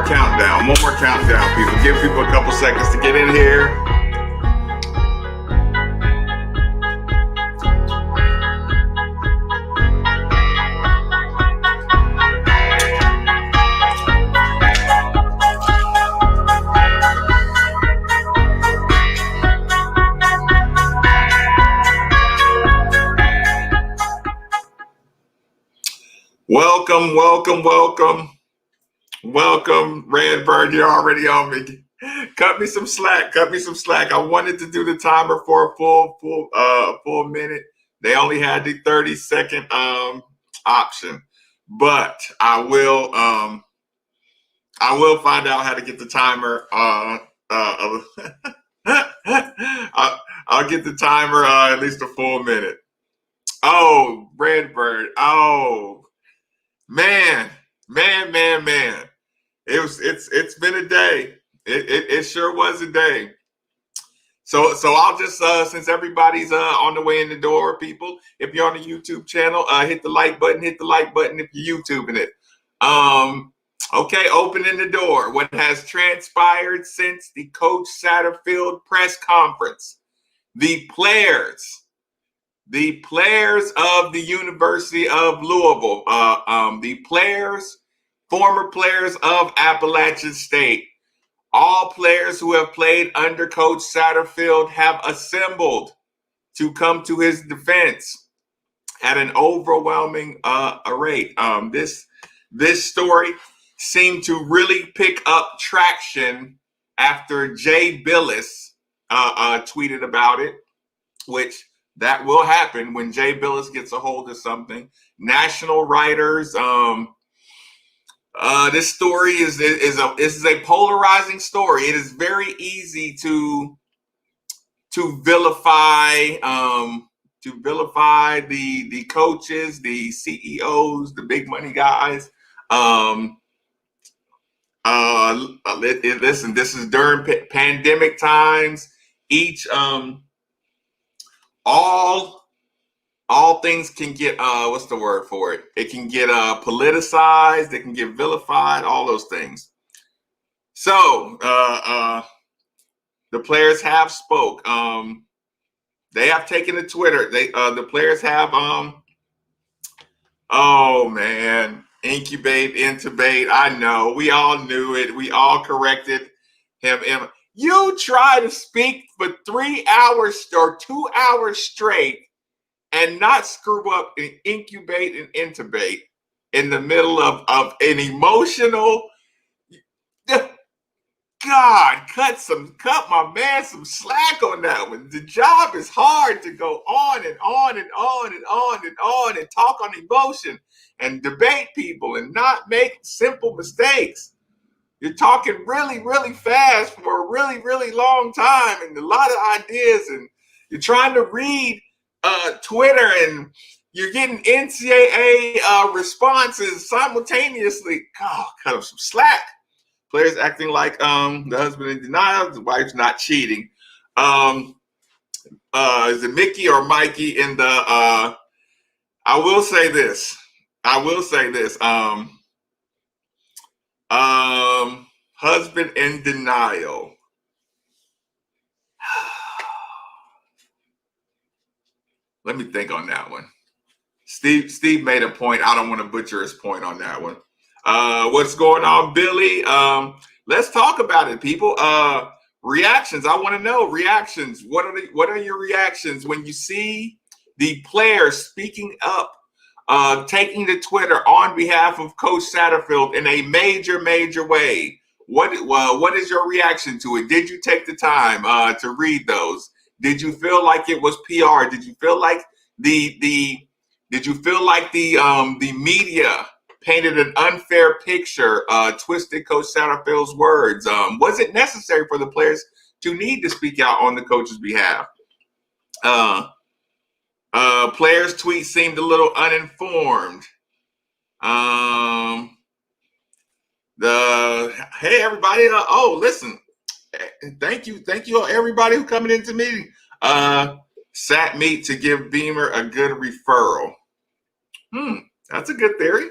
more countdown. One more countdown, people. Give people a couple seconds to get in here. Welcome, welcome, welcome. Welcome, Redbird. You're already on me. Cut me some slack. Cut me some slack. I wanted to do the timer for a full minute. They only had the 30-second option, but I will find out how to get the timer. I'll get the timer at least a full minute. Oh, Redbird. Oh. Man. It's been a day. It sure was a day. So I'll just since everybody's on the way in the door, people, if you're on the YouTube channel, hit the like button if you're YouTubing it. Okay, opening the door. What has transpired since the Coach Satterfield press conference? The players of the University of Louisville, former players of Appalachian State, all players who have played under Coach Satterfield have assembled to come to his defense at an overwhelming rate. This story seemed to really pick up traction after Jay Billis tweeted about it, which that will happen when Jay Billis gets a hold of something. National writers, this story is a polarizing story. It is very easy to vilify the coaches, the CEOs, the big money guys. Listen, this is during pandemic times. All things can get what's the word for it? It can get politicized, it can get vilified, all those things. So the players have spoke. They have taken to Twitter. The players have oh man, intubate. I know. We all knew it. We all corrected him. You try to speak for 3 hours or 2 hours straight and not screw up and incubate and intubate in the middle of an emotional. God, cut my man some slack on that one. The job is hard to go on and on and on and on and on and talk on emotion and debate people and not make simple mistakes. You're talking really, really fast for a really, really long time and a lot of ideas, and you're trying to read Twitter and you're getting NCAA responses simultaneously. God, cut him some slack. Players acting like the husband in denial, the wife's not cheating. Is it Mickey or Mikey in the I will say this. Husband in denial. Let me think on that one. Steve made a point. I don't want to butcher his point on that one. What's going on, Billy? Let's talk about it, people. Reactions. I want to know reactions. What are your reactions when you see the players speaking up, taking to Twitter on behalf of Coach Satterfield in a major way? What is your reaction to it? Did you take the time to read those? Did you feel like it was PR? Did you feel like the media painted an unfair picture, twisted Coach Satterfield's words? Was it necessary for the players to need to speak out on the coach's behalf? Players' tweets seemed a little uninformed. Hey everybody! Listen, thank you, everybody who coming into meeting. Sat Meat to give Beamer a good referral. That's a good theory.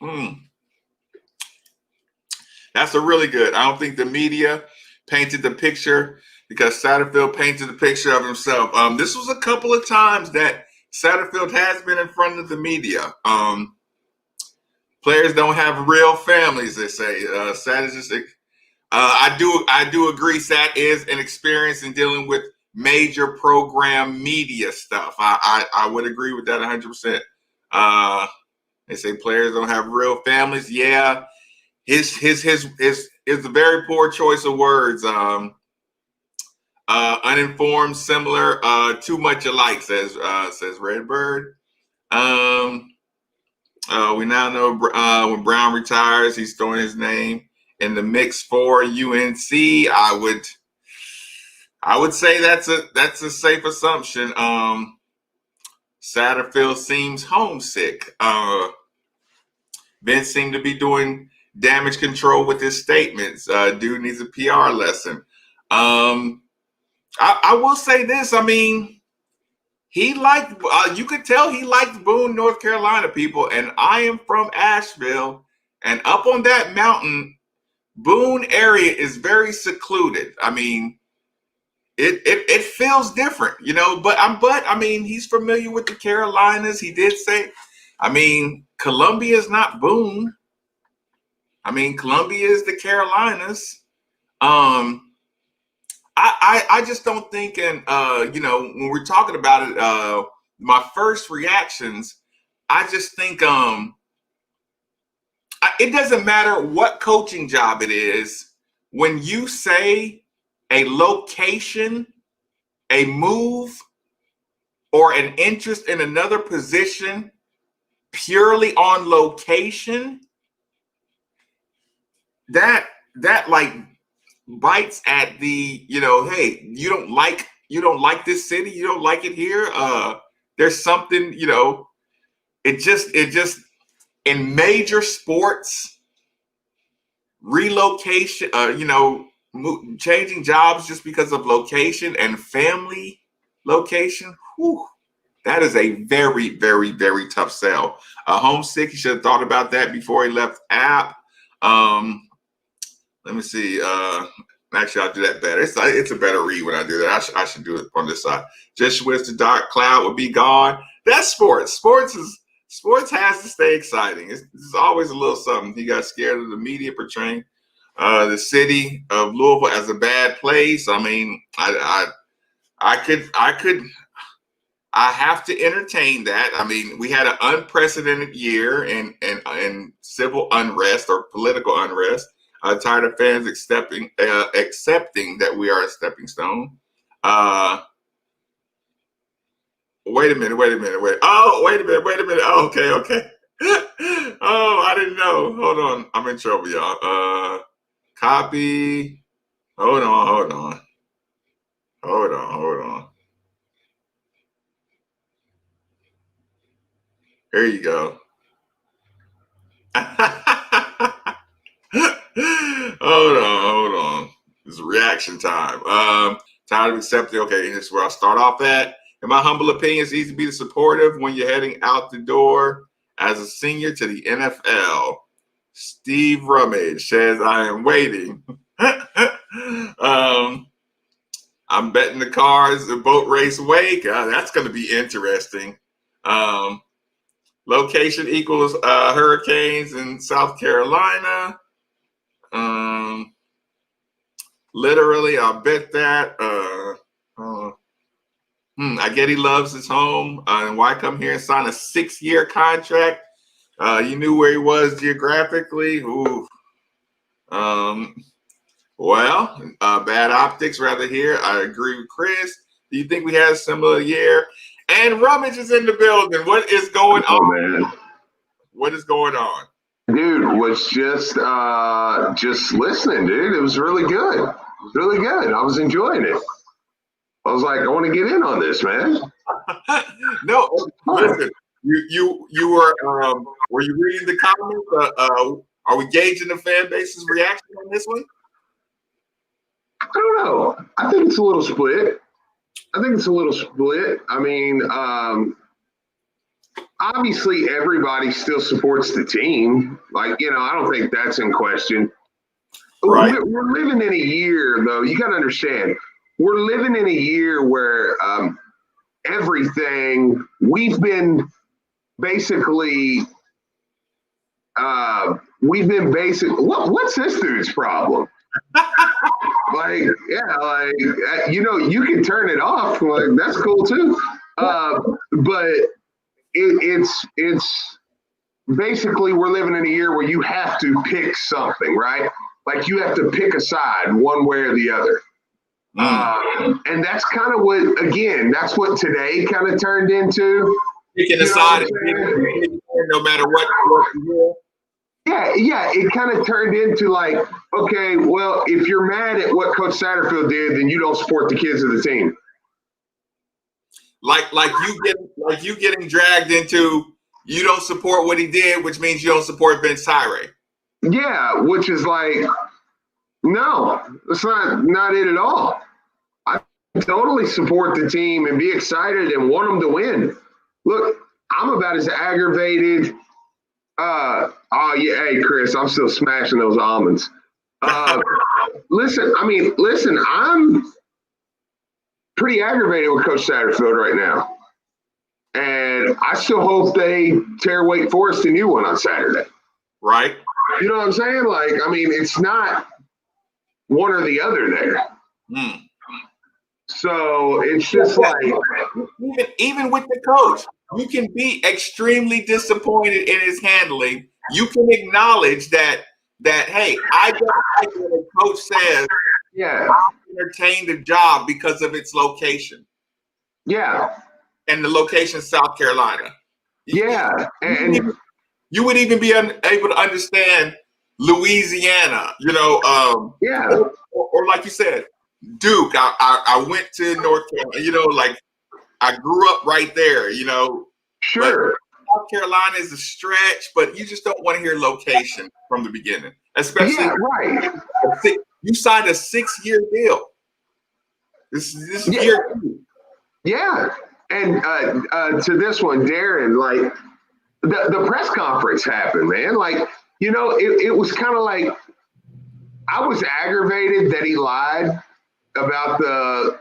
Hmm. That's a really good. I don't think the media painted the picture because Satterfield painted the picture of himself. This was a couple of times that Satterfield has been in front of the media. Players don't have real families, they say. Sat is just. I do agree. Sat is an experience in dealing with major program media stuff. I would agree with that 100%. They say players don't have real families. Yeah, his is a very poor choice of words. Uninformed, similar, too much alike, says Redbird. We now know when Brown retires, he's throwing his name in the mix for UNC. I would say that's a safe assumption. Satterfield seems homesick. Vince seemed to be doing damage control with his statements. Dude needs a PR lesson. I will say this. I mean, he liked. You could tell he liked Boone, North Carolina people, and I am from Asheville, and up on that mountain, Boone area is very secluded. I mean, it feels different, you know. But I mean, he's familiar with the Carolinas. He did say, I mean, Columbia is not Boone. I mean, Columbia is the Carolinas. I just don't think, and you know, when we're talking about it, my first reactions, I just think it doesn't matter what coaching job it is. When you say a location, a move, or an interest in another position purely on location, that like bites at the, you know, hey, you don't like this city, you don't like it here. There's something, you know, it just in major sports, relocation, you know, changing jobs just because of location and family location. Whew, that is a very, very, very tough sell. Homesick, he should have thought about that before he left App. Let me see. Actually, I'll do that better. It's a better read when I do that. I should do it on this side. Just wish the dark cloud would be gone. That's sports. Sports has to stay exciting. It's always a little something. He got scared of the media portraying the city of Louisville as a bad place. I mean, I have to entertain that. I mean, we had an unprecedented year in civil unrest or political unrest. Tired of fans accepting that we are a stepping stone. Wait a minute. Oh, wait a minute. Oh, okay. Oh, I didn't know. Hold on. I'm in trouble, y'all. Copy. Hold on. Here you go. Hold on. This is reaction time. Tired of accepting. Okay, this is where I'll start off at. In my humble opinion, it's easy to be supportive when you're heading out the door as a senior to the NFL. Steve Rummage says, I am waiting. I'm betting the cars, the boat race wake. That's going to be interesting. Location equals hurricanes in South Carolina. Literally, I'll bet that. I get he loves his home. And why come here and sign a 6-year contract? You knew where he was geographically. Ooh. Well, bad optics rather here. I agree with Chris. Do you think we had a similar year? And Rummage is in the building. What is going on? Man. What is going on? Dude, was just listening, dude. It was really good. I was enjoying it. I was like, I want to get in on this, man. No, listen. You were you reading the comments? Are we gauging the fan base's reaction on this one? I don't know. I think it's a little split. I mean, obviously everybody still supports the team. Like, I don't think that's in question. Right. We're living in a year, though. You got to understand, we're living in a year where everything we've been basically, what's this dude's problem? Like, yeah, like, you can turn it off. Like, that's cool too. But it's basically, we're living in a year where you have to pick something, right? Like, you have to pick a side one way or the other. And that's kind of what, again, that's what today kind of turned into. Picking a side, no matter what you hear. Yeah, it kind of turned into like, okay, well, if you're mad at what Coach Satterfield did, then you don't support the kids of the team. Like you getting dragged into, you don't support what he did, which means you don't support Ben Tyree. Yeah, which is like, no, that's not it at all. I totally support the team and be excited and want them to win. Look, I'm about as aggravated. Oh yeah, hey Chris, I'm still smashing those almonds. Listen, I'm pretty aggravated with Coach Satterfield right now. And I still hope they tear Wake Forest a new one on Saturday. Right. You know what I'm saying? Like, it's not one or the other there. So it's just like, even with the coach, you can be extremely disappointed in his handling. You can acknowledge that hey, I don't like what a coach says. Yeah, I entertain the job because of its location. Yeah, and the location South Carolina. Yeah, and you would even be able to understand Louisiana. Yeah, or like you said, Duke. I went to North Carolina. Like I grew up right there. Sure. But South Carolina is a stretch, but you just don't want to hear location from the beginning, especially. Right. You signed a 6-year deal. This year. Yeah, and to this one, Darren, like the press conference happened, man. Like, it was kind of like I was aggravated that he lied about the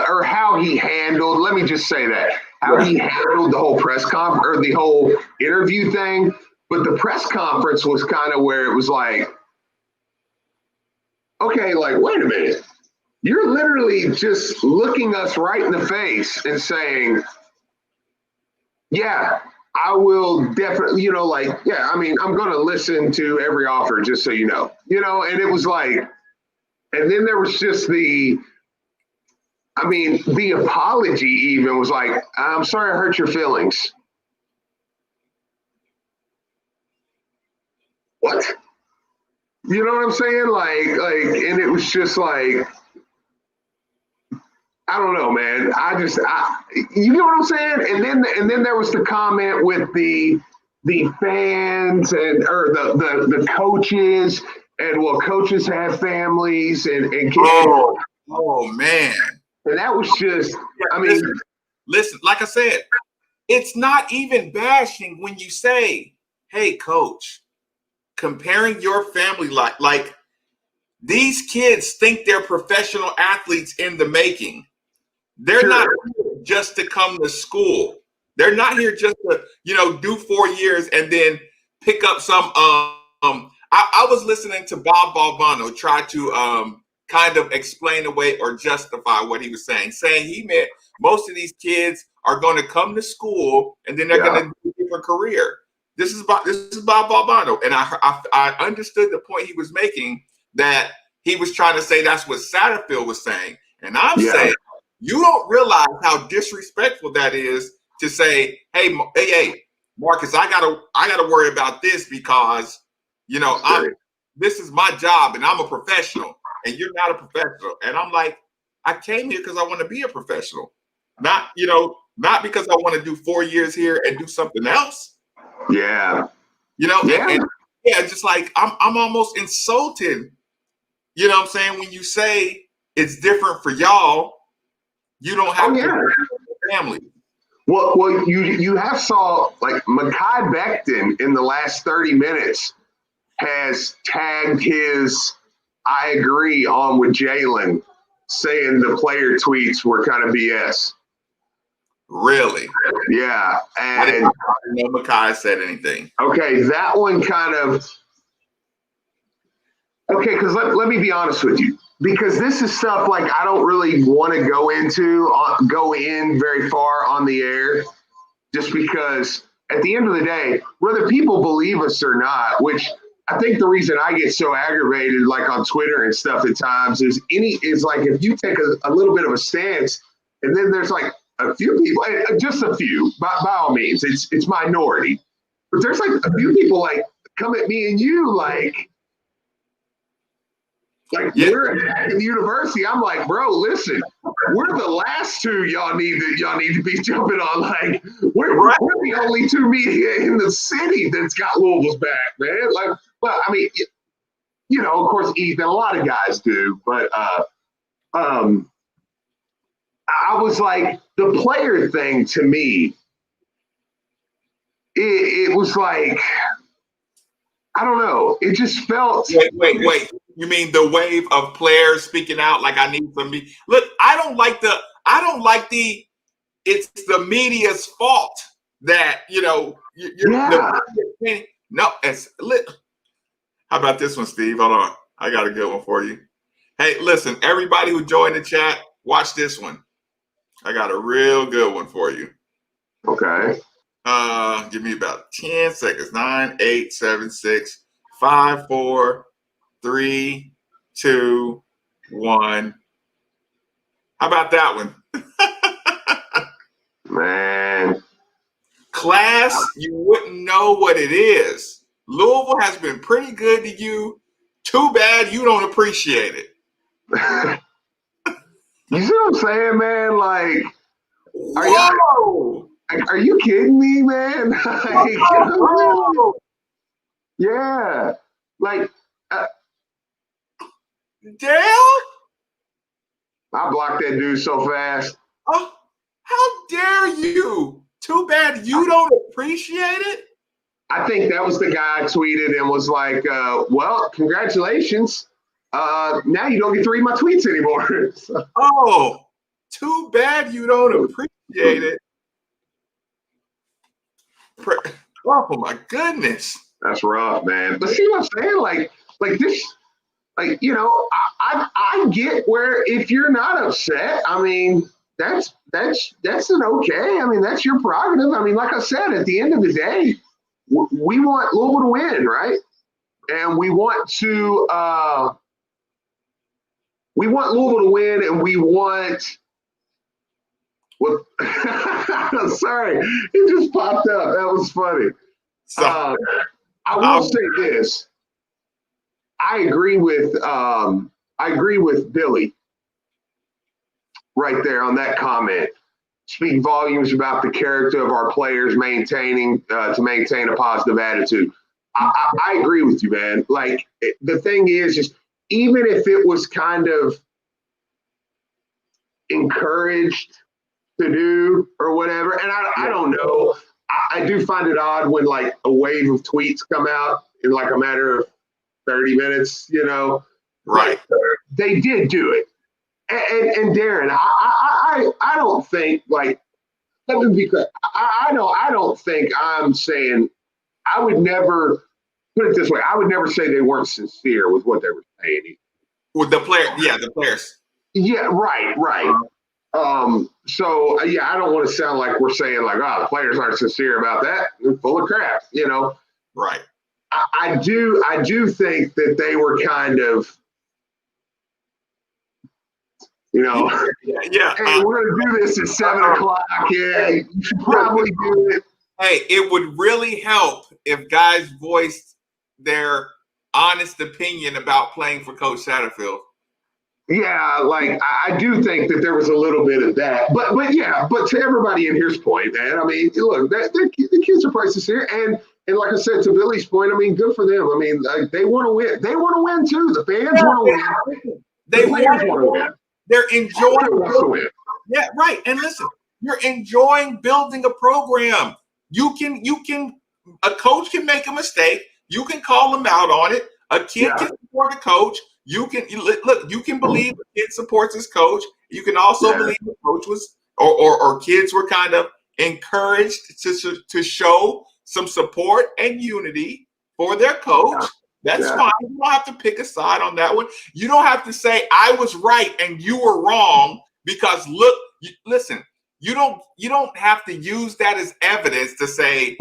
or how he handled. Let me just say that how he handled the whole press conference or the whole interview thing. But the press conference was kind of where it was like, okay, like wait a minute. You're literally just looking us right in the face and saying, yeah, I will definitely, I'm going to listen to every offer, just so you know, and it was like, and then there was just the apology even was like, I'm sorry I hurt your feelings. What? You know what I'm saying? Like, and it was just like, I don't know, man. You know what I'm saying? And then there was the comment with the fans or the coaches, and coaches have families and kids. Oh man. And that was just, listen, like I said, it's not even bashing when you say, hey, coach, comparing your family like these kids think they're professional athletes in the making. They're not here just to come to school. They're not here just to, do 4 years and then pick up some. I was listening to Bob Balbano try to kind of explain away or justify what he was saying he meant most of these kids are going to come to school and then they're going to do a different career. This is Bob Balbano, and I understood the point he was making, that he was trying to say that's what Satterfield was saying, and I'm saying you don't realize how disrespectful that is to say, hey, Marcus, I gotta worry about this because this is my job and I'm a professional and you're not a professional. And I'm like, I came here because I want to be a professional, not because I want to do 4 years here and do something else. Yeah. Just like I'm almost insulted. You know what I'm saying? When you say it's different for y'all, you don't have to family. Well, you have saw like Mekhi Becton in the last 30 minutes has tagged his I agree on with Jalen, saying the player tweets were kind of BS. Really? Yeah. I didn't know Mekhi said anything. Okay, that one kind of okay, because let me be honest with you. Because this is stuff like I don't really want to go in very far on the air, just because at the end of the day, whether people believe us or not, which I think the reason I get so aggravated, like on Twitter and stuff at times, is like if you take a little bit of a stance, and then there's like a few people, just a few, by all means, it's minority, but there's like a few people like come at me and you like we're in the university. I'm like, bro, listen, we're the last two y'all need to be jumping on. Like, we're the only two media in the city that's got Louisville's back, man. Like, well, I mean, you know, of course, Ethan, a lot of guys do, but I was like, the player thing to me, it was like, I don't know. It just felt. Wait. You mean the wave of players speaking out like I need some me? Look, I don't like the. It's the media's fault that you're. No, it's lit. How about this one, Steve? Hold on, I got a good one for you. Hey, listen, everybody who joined the chat, watch this one. I got a real good one for you. Okay. Give me about 10 seconds. 9, 8, 7, 6, 5, 4, 3, 2, 1. How about that one? Man. Class, you wouldn't know what it is. Louisville has been pretty good to you. Too bad you don't appreciate it. You see what I'm saying, man? Like, whoa! Are you kidding me, man? Like, yeah. Like, Dale? I blocked that dude so fast. Oh, how dare you? Too bad you don't appreciate it. I think that was the guy tweeted and was like, well, congratulations. Now you don't get to read my tweets anymore. Oh, too bad you don't appreciate it. Oh my goodness. That's rough, man. But see what I'm saying? Like this, like, I get where if you're not upset, I mean, that's an okay. I mean, that's your prerogative. I mean, like I said, at the end of the day, we want Louisville to win, right? And we want Louisville to win, and we want. Well, sorry, it just popped up. That was funny. I will say this. I agree with Billy right there on that comment. Speak volumes about the character of our players to maintain a positive attitude. I agree with you, man. Like, the thing is even if it was kind of encouraged to do or whatever, and I don't know. I do find it odd when like a wave of tweets come out in like a matter of 30 minutes, Right. But they did do it. And Darren, I don't think, like, let me be clear. I don't think I'm saying, I would never put it this way. I would never say they weren't sincere with what they were saying. With the players. Yeah, right. So yeah, I don't want to sound like we're saying like, the players aren't sincere about that. They're full of crap, Right. I do think that they were kind of, Yeah. Hey, we're gonna do this at 7:00. Yeah, you should probably do it. Hey, it would really help if guys voiced their honest opinion about playing for Coach Satterfield. Yeah, like I do think that there was a little bit of that, but to everybody in here's point, man. I mean, look, the kids are priceless here, and like I said, to Billy's point, I mean, good for them. I mean, they want to win. They want to win too. The fans want to win. The players want to win. They're enjoying to win. Yeah, right. And listen, You're enjoying building a program. A coach can make a mistake. You can call them out on it. A kid can support a coach. You can believe the kid supports his coach. You can also believe the coach was or kids were kind of encouraged to show some support and unity for their coach. That's fine. You don't have to pick a side on that one. You don't have to say I was right and you were wrong because listen, you don't have to use that as evidence to say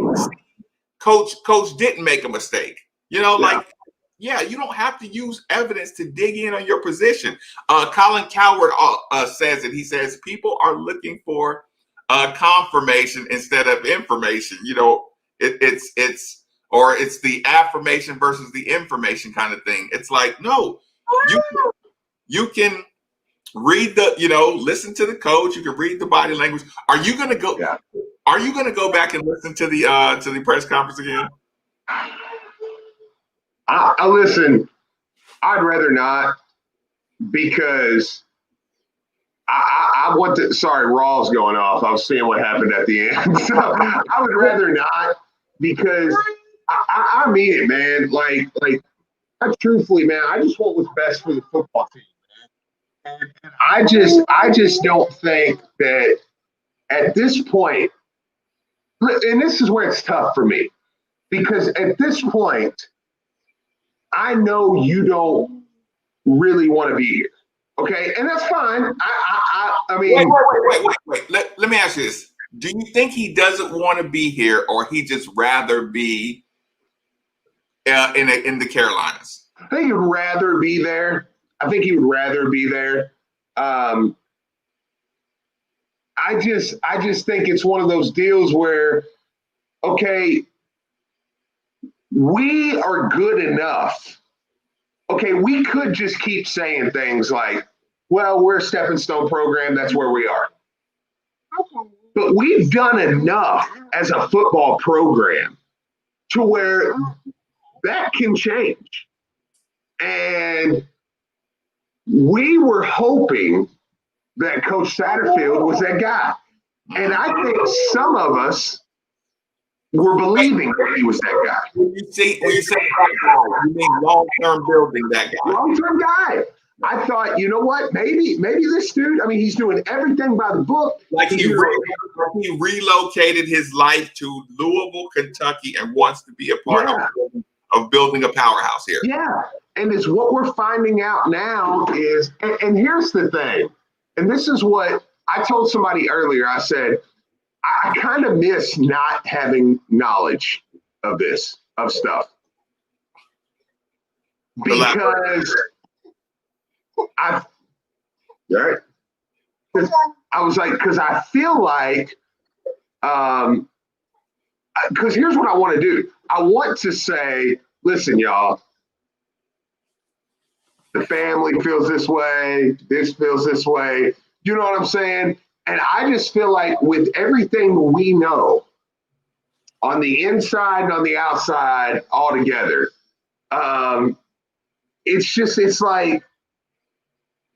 coach didn't make a mistake. You don't have to use evidence to dig in on your position. Colin Coward says it. He says people are looking for confirmation instead of information. It's the affirmation versus the information kind of thing. It's like, no, you can read listen to the coach. You can read the body language. Are you going to go? Yeah. Are you going to go back and listen to the press conference again? I listen. I'd rather not, because I want to. Sorry, Raw's going off. I was seeing what happened at the end. So I would rather not, because I mean it, man. Like, truthfully, man, I just want what's best for the football team, man. And I just don't think that at this point, and this is where it's tough for me, because at this point, I know you don't really want to be here. Okay, and that's fine. I mean, wait. Let me ask you this: do you think he doesn't want to be here, or he just rather be in the Carolinas? I think he'd rather be there. I just think it's one of those deals where, okay, we are good enough. Okay, we could just keep saying things like, well, we're a stepping stone program, that's where we are. Okay. But we've done enough as a football program to where that can change. And we were hoping that Coach Satterfield was that guy. And I think some of us were believing that he was that guy. When you say you mean long-term building that guy. Long-term guy. I thought, you know what? Maybe this dude, I mean, he's doing everything by the book. Like he relocated his life to Louisville, Kentucky, and wants to be a part of building a powerhouse here. Yeah. And it's what we're finding out now is, and here's the thing, and this is what I told somebody earlier. I said, I kind of miss not having knowledge of this, of stuff. Because I was like, because I feel like, because here's what I want to do. I want to say, listen, y'all, the family feels this way, this feels this way. You know what I'm saying? And I just feel like with everything we know on the inside and on the outside all together, it's like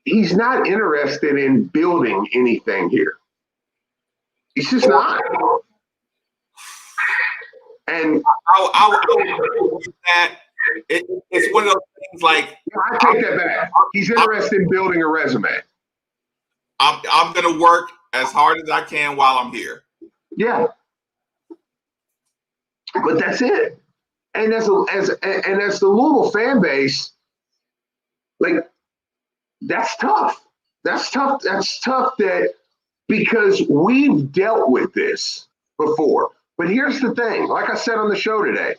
he's not interested in building anything here. He's just not. And it's one of those things like, I take that back. He's interested in building a resume. I'm going to work as hard as I can while I'm here. Yeah. But that's it. And as the Louisville fan base, like, that's tough. That's tough that because we've dealt with this before. But here's the thing, like I said on the show today,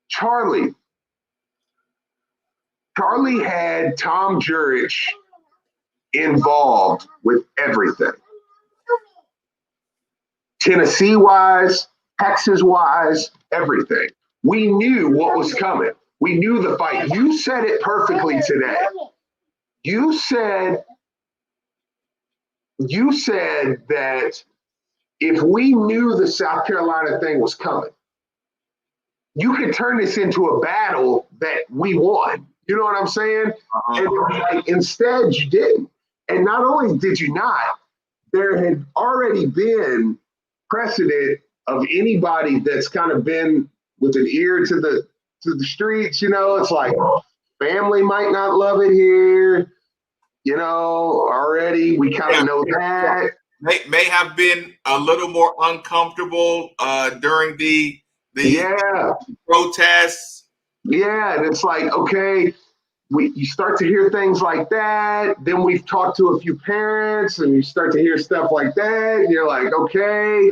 Charlie had Tom Jurich involved with everything. Tennessee-wise, Texas-wise, everything. We knew what was coming. We knew the fight. You said it perfectly today. You said that if we knew the South Carolina thing was coming, you could turn this into a battle that we won. You know what I'm saying? And instead, you didn't. And not only did you not, there had already been precedent of anybody that's kind of been with an ear to the streets. It's like family might not love it here. Already we kind of know that. May have been a little more uncomfortable during the protests. Yeah, and it's like, okay, you start to hear things like that. Then we've talked to a few parents, and you start to hear stuff like that. And you're like, okay,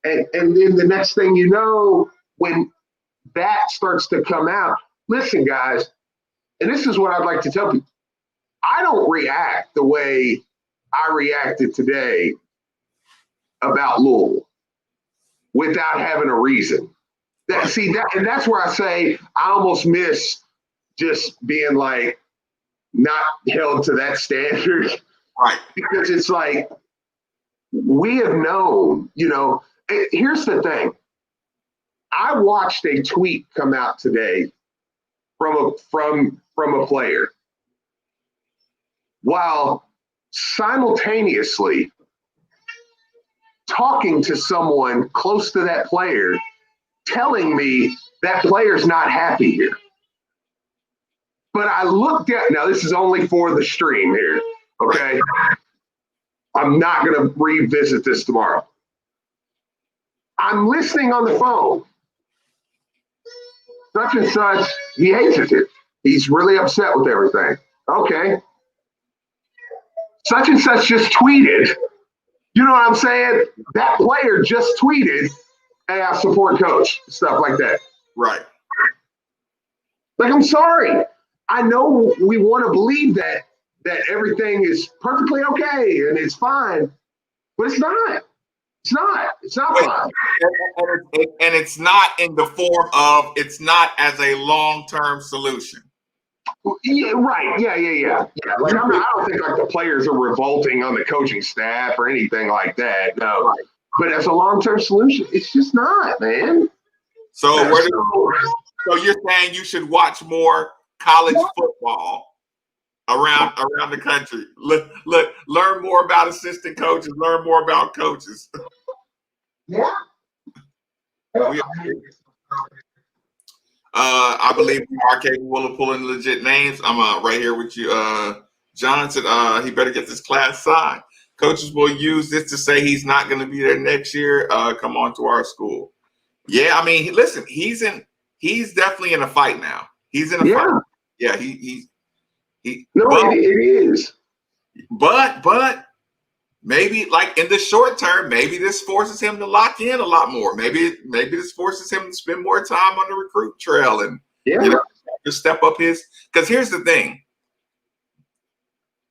and then the next thing you know, when that starts to come out, listen, guys, and this is what I'd like to tell people. I don't react the way I reacted today about Louisville without having a reason. And that's where I say I almost miss just being like not held to that standard. Right. Because it's like we have known, here's the thing. I watched a tweet come out today from a player while simultaneously talking to someone close to that player, telling me that player's not happy here. But I looked at, now this is only for the stream here, okay? I'm not going to revisit this tomorrow. I'm listening on the phone. Such and such, he hates it. He's really upset with everything. Okay. Such and such just tweeted. You know what I'm saying? That player just tweeted, hey, I support coach, stuff like that. Right. Like, I'm sorry. I know we want to believe that everything is perfectly okay and it's fine, but it's not. It's not fine. And it's not in the form of, it's not as a long-term solution. Yeah, right. Yeah. Like, I don't think like the players are revolting on the coaching staff or anything like that. No. Right. But as a long-term solution, it's just not, man. So you're saying you should watch more college football around the country. Look, learn more about assistant coaches, learn more about coaches. Yeah. I believe we are capable of pulling legit names. I'm right here with you. John said he better get this class signed. Coaches will use this to say he's not going to be there next year. Come on to our school. Yeah, I mean, listen, he's definitely in a fight now. He's in a fight. Yeah, he. No, it is. But maybe like in the short term, maybe this forces him to lock in a lot more. Maybe this forces him to spend more time on the recruit trail and to step up his. Because here's the thing.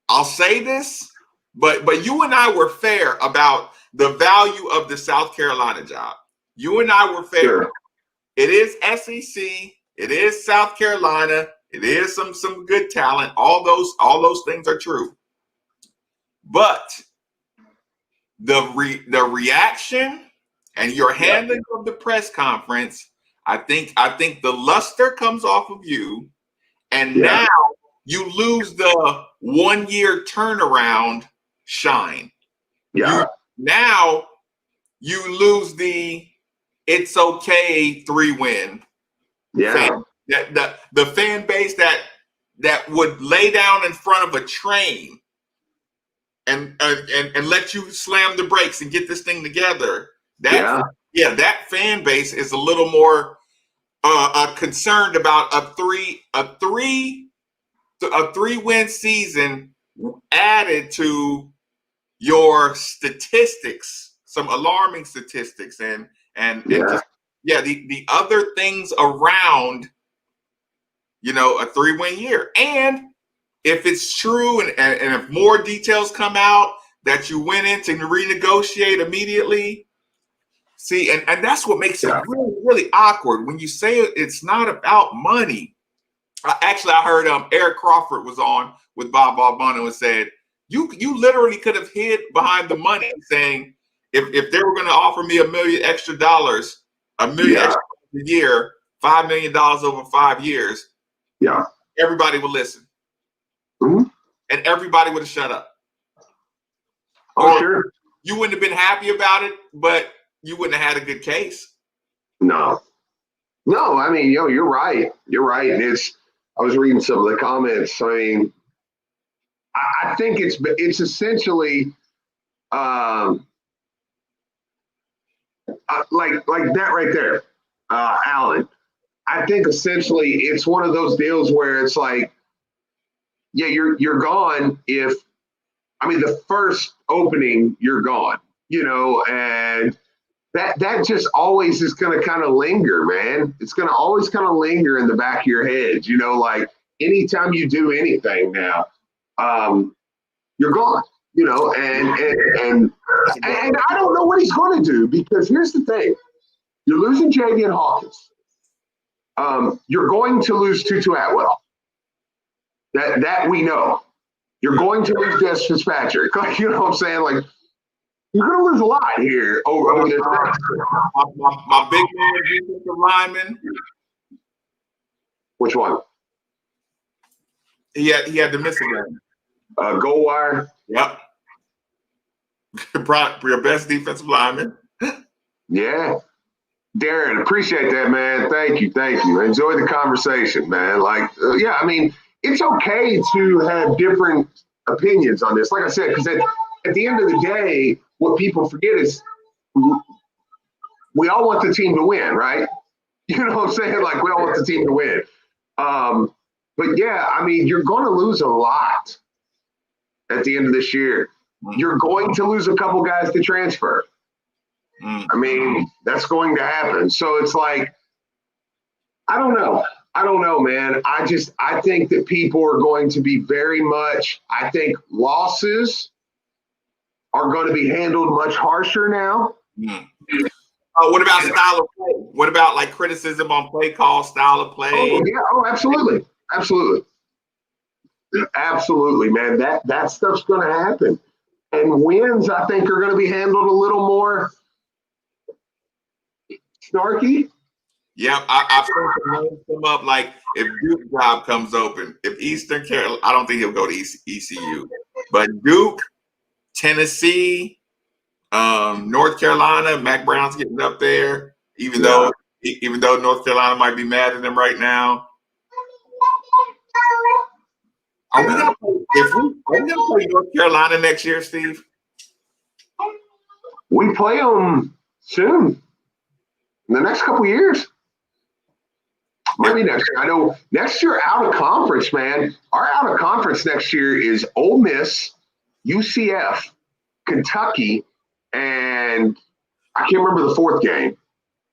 I'll say this, but you and I were fair about the value of the South Carolina job. You and I were fair. Sure. It is SEC. It is South Carolina. It is some good talent. All those things are true. But the reaction and your handling of the press conference, I think the luster comes off of you, and now you lose the 1 year turnaround shine. Yeah. Now you lose the it's okay 3-win. Yeah. The fan base that would lay down in front of a train and let you slam the brakes and get this thing together. That fan base is a little more concerned about a 3-win season added to your statistics, some alarming statistics, and just, the other things around, a 3-win year. And if it's true and if more details come out that you went in to renegotiate immediately, see, and that's what makes it really, really awkward when you say it's not about money. Actually, I heard Eric Crawford was on with Bob Bono and said, you literally could have hid behind the money, saying if they were going to offer me $1 million extra, $1 million extra a year, $5 million over 5 years, everybody would listen. Mm-hmm. And everybody would have shut up. Oh, sure. you wouldn't have been happy about it, but you wouldn't have had a good case. No. I mean, you're right. You're right. I was reading some of the comments. I mean, I think it's essentially like that right there, Alan. I think essentially it's one of those deals where it's like, yeah, you're gone if, I mean, the first opening you're gone, and that just always is going to kind of linger, man. It's going to always kind of linger in the back of your head, like anytime you do anything now, you're gone, and I don't know what he's going to do, because here's the thing. You're losing Javian Hawkins. You're going to lose Tutu Atwell. That we know. You're going to lose Des Fitzpatrick. You know what I'm saying? Like, you're going to lose a lot here over this next year. My big man defensive lineman. Which one? He had to miss again. Goal wire. Yep. Your best defensive lineman. Yeah. Darren, appreciate that, man. Thank you. Enjoy the conversation, man. Like, yeah, I mean, it's okay to have different opinions on this. Like I said, because at the end of the day, what people forget is we all want the team to win, right? You know what I'm saying? Like, we all want the team to win. But yeah, I mean, you're going to lose a lot at the end of this year. You're going to lose a couple guys to transfer. I mean, that's going to happen. So it's like, I don't know, man. I think that people are going to be very much, I think losses are going to be handled much harsher now. What about style of play? What about like criticism on play call, style of play? Oh, yeah. Oh, absolutely. Absolutely, man. That stuff's going to happen. And wins, I think, are going to be handled a little more snarky. Yeah, I've seen some names come up, like if Duke job comes open, if Eastern Carolina, I don't think he'll go to ECU, but Duke, Tennessee, North Carolina, Mac Brown's getting up there, even though North Carolina might be mad at him right now. Are we gonna play North Carolina next year, Steve? We play them soon. In the next couple of years. Maybe next year. I know next year out of conference, man. Our out of conference next year is Ole Miss, UCF, Kentucky, and I can't remember the fourth game.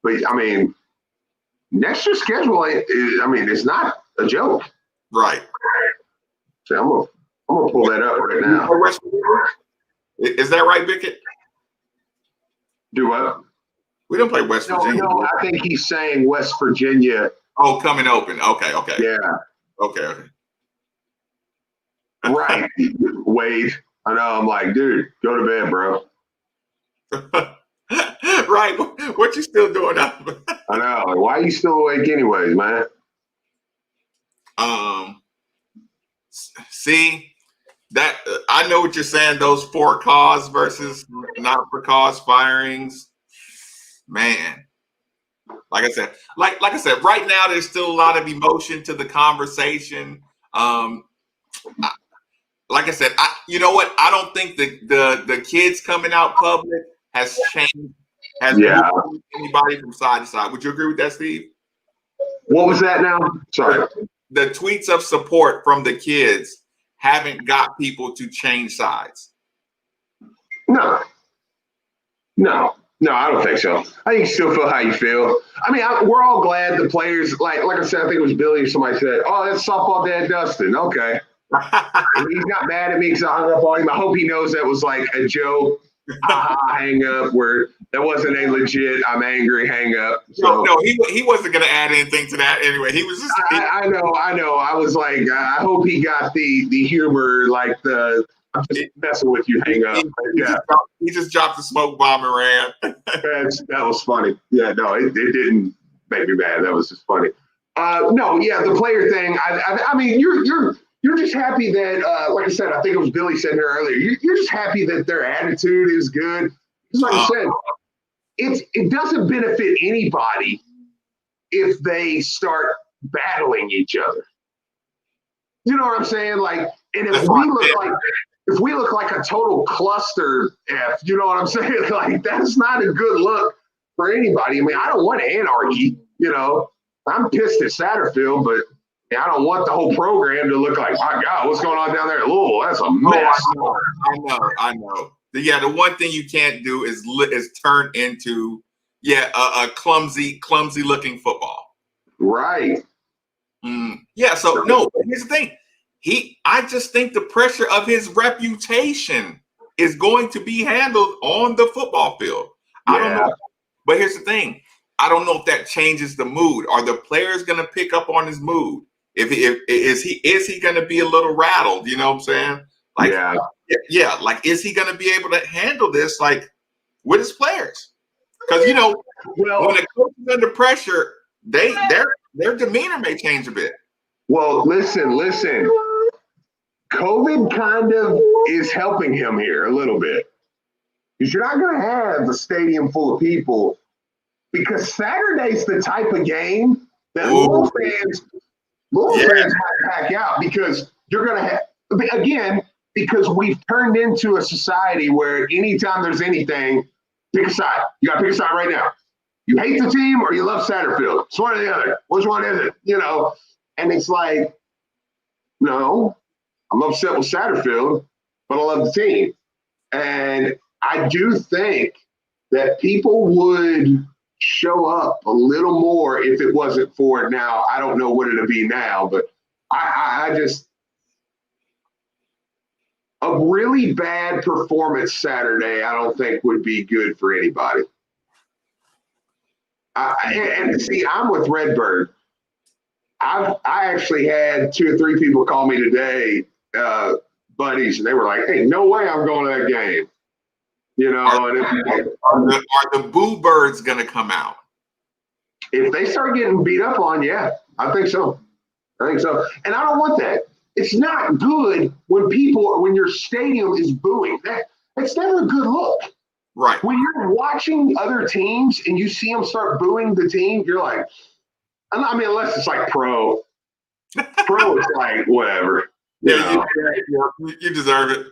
But I mean, next year's schedule it's not a joke. Right. So I'm gonna pull that up right now. Is that right, Bickett? Do what? We don't play West Virginia. No, I think he's saying West Virginia. Oh, coming open. Okay. Yeah. Okay. Right. Wade. I know. I'm like, dude, go to bed, bro. Right. What you still doing up? I know. Like, why are you still awake anyways, man? See, that I know what you're saying. Those for cause versus not for cause firings. Man, like I said, right now there's still a lot of emotion to the conversation. Like I said, you know what? I don't think the kids coming out public has changed, moved anybody from side to side. Would you agree with that, Steve? What was that now? Sorry. The tweets of support from the kids haven't got people to change sides. No, I don't think so. I think you still feel how you feel. I mean, we're all glad the players, like I said, I think it was Billy or somebody said, oh, that's softball dad Dustin. Okay. He's not mad at me because I hung up on him. I hope he knows that was like a joke, hang up, where that wasn't a legit, I'm angry, hang up. So, no, he wasn't going to add anything to that anyway. He was just. I know. I was like, I hope he got the humor, like I'm just messing with you, hang up. He just dropped the smoke bomb and ran. That was funny. Yeah, no, it didn't make me mad. That was just funny. The player thing. I mean, you're just happy that, like I said, I think it was Billy said here earlier, you're just happy that their attitude is good. Because like I said, it doesn't benefit anybody if they start battling each other. You know what I'm saying? Like, and if we look like a total cluster F, you know what I'm saying? Like, that's not a good look for anybody. I mean, I don't want anarchy, you know. I'm pissed at Satterfield, but I don't want the whole program to look like, my God, what's going on down there at Louisville? That's a mess. I know. Yeah, the one thing you can't do is turn into a clumsy looking football. Right. Yeah. So no, here's the thing. I just think the pressure of his reputation is going to be handled on the football field. I don't know. But here's the thing. I don't know if that changes the mood. Are the players going to pick up on his mood? Is he going to be a little rattled? You know what I'm saying? Like, like, is he going to be able to handle this, like, with his players? Because, you know, when a coach is under pressure, their demeanor may change a bit. Well, listen. COVID kind of is helping him here a little bit. Because you're not going to have a stadium full of people, because Saturday's the type of game that Louisville fans might pack out, because you're going to have, again, because we've turned into a society where anytime there's anything, pick a side. You got to pick a side right now. You hate the team or you love Satterfield. It's one or the other. Which one is it? You know, and it's like, no, I'm upset with Satterfield, but I love the team. And I do think that people would show up a little more if it wasn't for it now. I don't know what it'll be now, but I just, a really bad performance Saturday, I don't think would be good for anybody. And see, I'm with Redbird. I actually had 2 or 3 people call me today, buddies, and they were like, "Hey, no way I'm going to that game." You know, are the boo birds going to come out? If they start getting beat up on, I think so. And I don't want that. It's not good when your stadium is booing. That's never a good look. Right. When you're watching other teams and you see them start booing the team, you're like, I mean, unless it's like pro. Pro is like, whatever. You deserve it.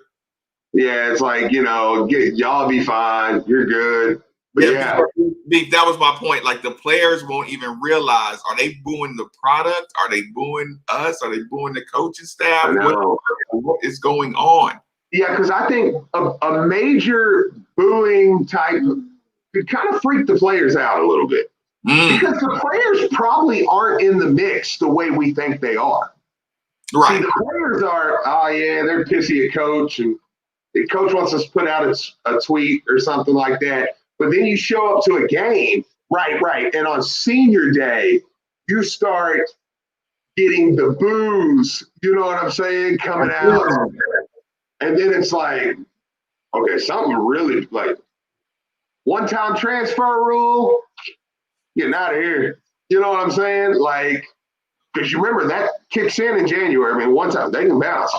Yeah, it's like, you know, y'all be fine. You're good. But Beef, that was my point. Like, the players won't even realize, are they booing the product? Are they booing us? Are they booing the coaching staff? What is going on? Yeah, because I think a major booing type could kind of freak the players out a little bit. Because the players probably aren't in the mix the way we think they are. Right. See, the players are, they're pissy at coach, and the coach wants us to put out a tweet or something like that. But then you show up to a game, right. And on senior day, you start getting the boos, you know what I'm saying, coming out. And then it's like, okay, something really, like, one-time transfer rule, getting out of here. You know what I'm saying? Like, because you remember that kicks in January. I mean, one time they can bounce.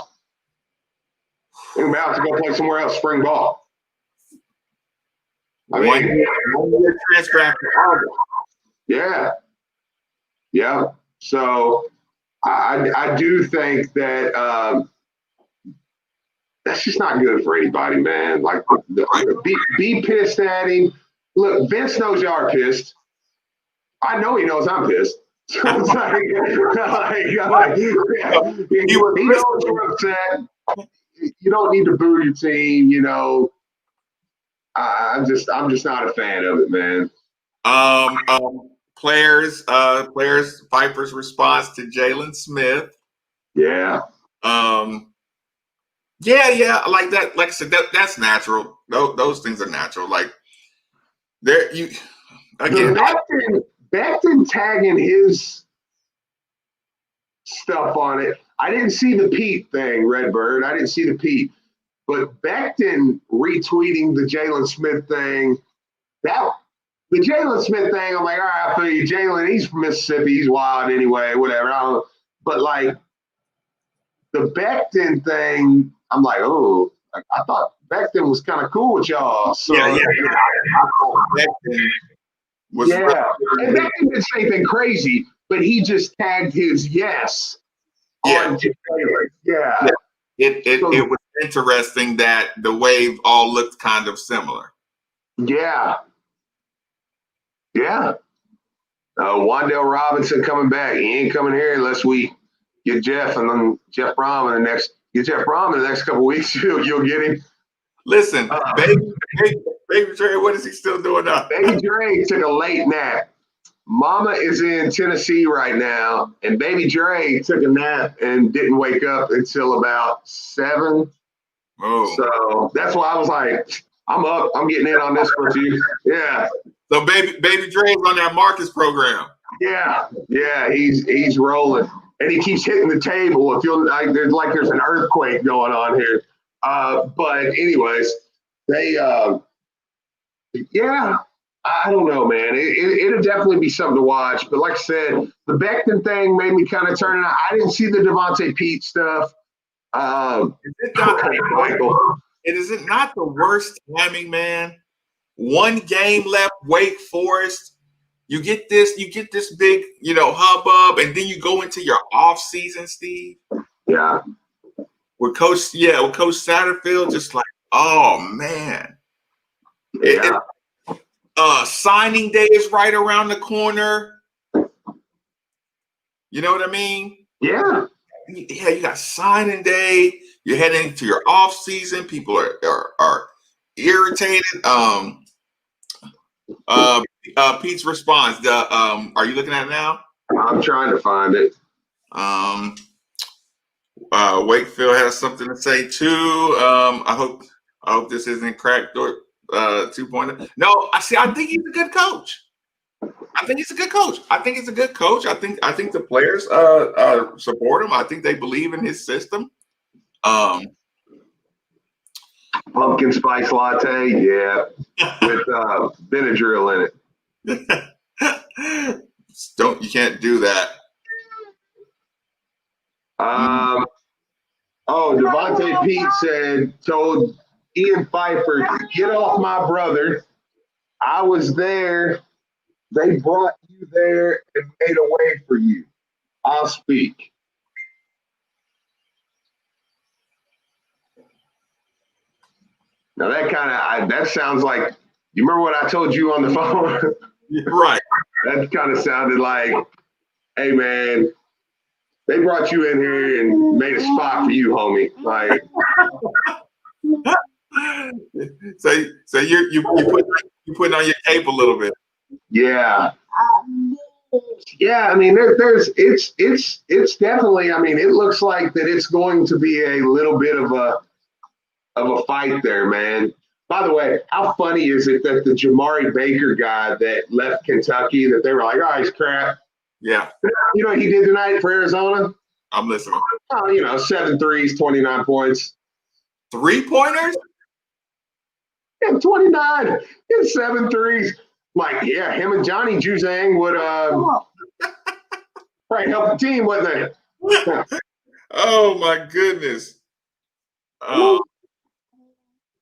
They can bounce to go play somewhere else, spring ball. I mean, transfer after August. Yeah. So I do think that that's just not good for anybody, man. Like, be pissed at him. Look, Vince knows y'all are pissed. I know he knows I'm pissed. So it's he knows you're upset. You don't need to boo your team, you know. I'm just not a fan of it, man. Players, Piper's response to Jalen Smith. Yeah. Like that. Like I said, that's natural. Those things are natural. Like, there, you again. Becton tagging his stuff on it. I didn't see the Pete thing, Redbird. I didn't see the Pete. But Becton retweeting the Jalen Smith thing, the Jalen Smith thing, I'm like, all right, I feel you. Jalen, he's from Mississippi. He's wild anyway, whatever. But, like, the Becton thing, I'm like, oh, I thought Becton was kind of cool with y'all. So Yeah. Was yeah, and Becton didn't say anything crazy, but he just tagged his yes on Taylor. Yeah. It was interesting that the wave all looked kind of similar. Yeah. Wandale Robinson coming back. He ain't coming here unless we get Jeff and then Jeff Brom in the next couple of weeks. You'll get him. Listen, baby Dre, what is he still doing now? Baby Dre took a late nap. Mama is in Tennessee right now, and Baby Dre took a nap and didn't wake up until about 7. Oh. So that's why I was like, I'm up. I'm getting in on this for you. Yeah. So baby Dre's on that Marcus program. Yeah, he's rolling, and he keeps hitting the table. It feels like there's an earthquake going on here. But anyways, they I don't know, man. It'll definitely be something to watch. But like I said, the Becton thing made me kind of turn it on. I didn't see the Devontae Pete stuff. Is it not the worst timing, man? One game left, Wake Forest. You get this big, hubbub, and then you go into your off season, Steve. Yeah. With Coach Satterfield, just like, oh man. Yeah. Signing day is right around the corner. You know what I mean? Yeah. Yeah, you got signing day. You're heading into your off season. People are irritated. Pete's response. Are you looking at it now? I'm trying to find it. Wakefield has something to say too. I hope this isn't cracked door 2.0. No, I think he's a good coach. I think the players support him. I think they believe in his system. Pumpkin spice latte, yeah, with Benadryl in it. You can't do that. Devontae Pete told Ian Pfeiffer, "Get off my brother. I was there. They brought you there and made a way for you. I'll speak." Now that sounds like, you remember what I told you on the phone? Right. That kind of sounded like, hey man, they brought you in here and made a spot for you, homie. Like, so you putting on your cape a little bit. Yeah. Yeah, I mean, it's definitely. I mean, it looks like that it's going to be a little bit of a fight there, man. By the way, how funny is it that the Jamari Baker guy that left Kentucky, that they were like, oh, he's crap. Yeah. You know what he did tonight for Arizona? I'm listening. 7 threes, 29 points. 3-pointers? Yeah, 29. He had 7 threes. Like, yeah, him and Johnny Juzang would probably help the team, wouldn't they? Oh my goodness.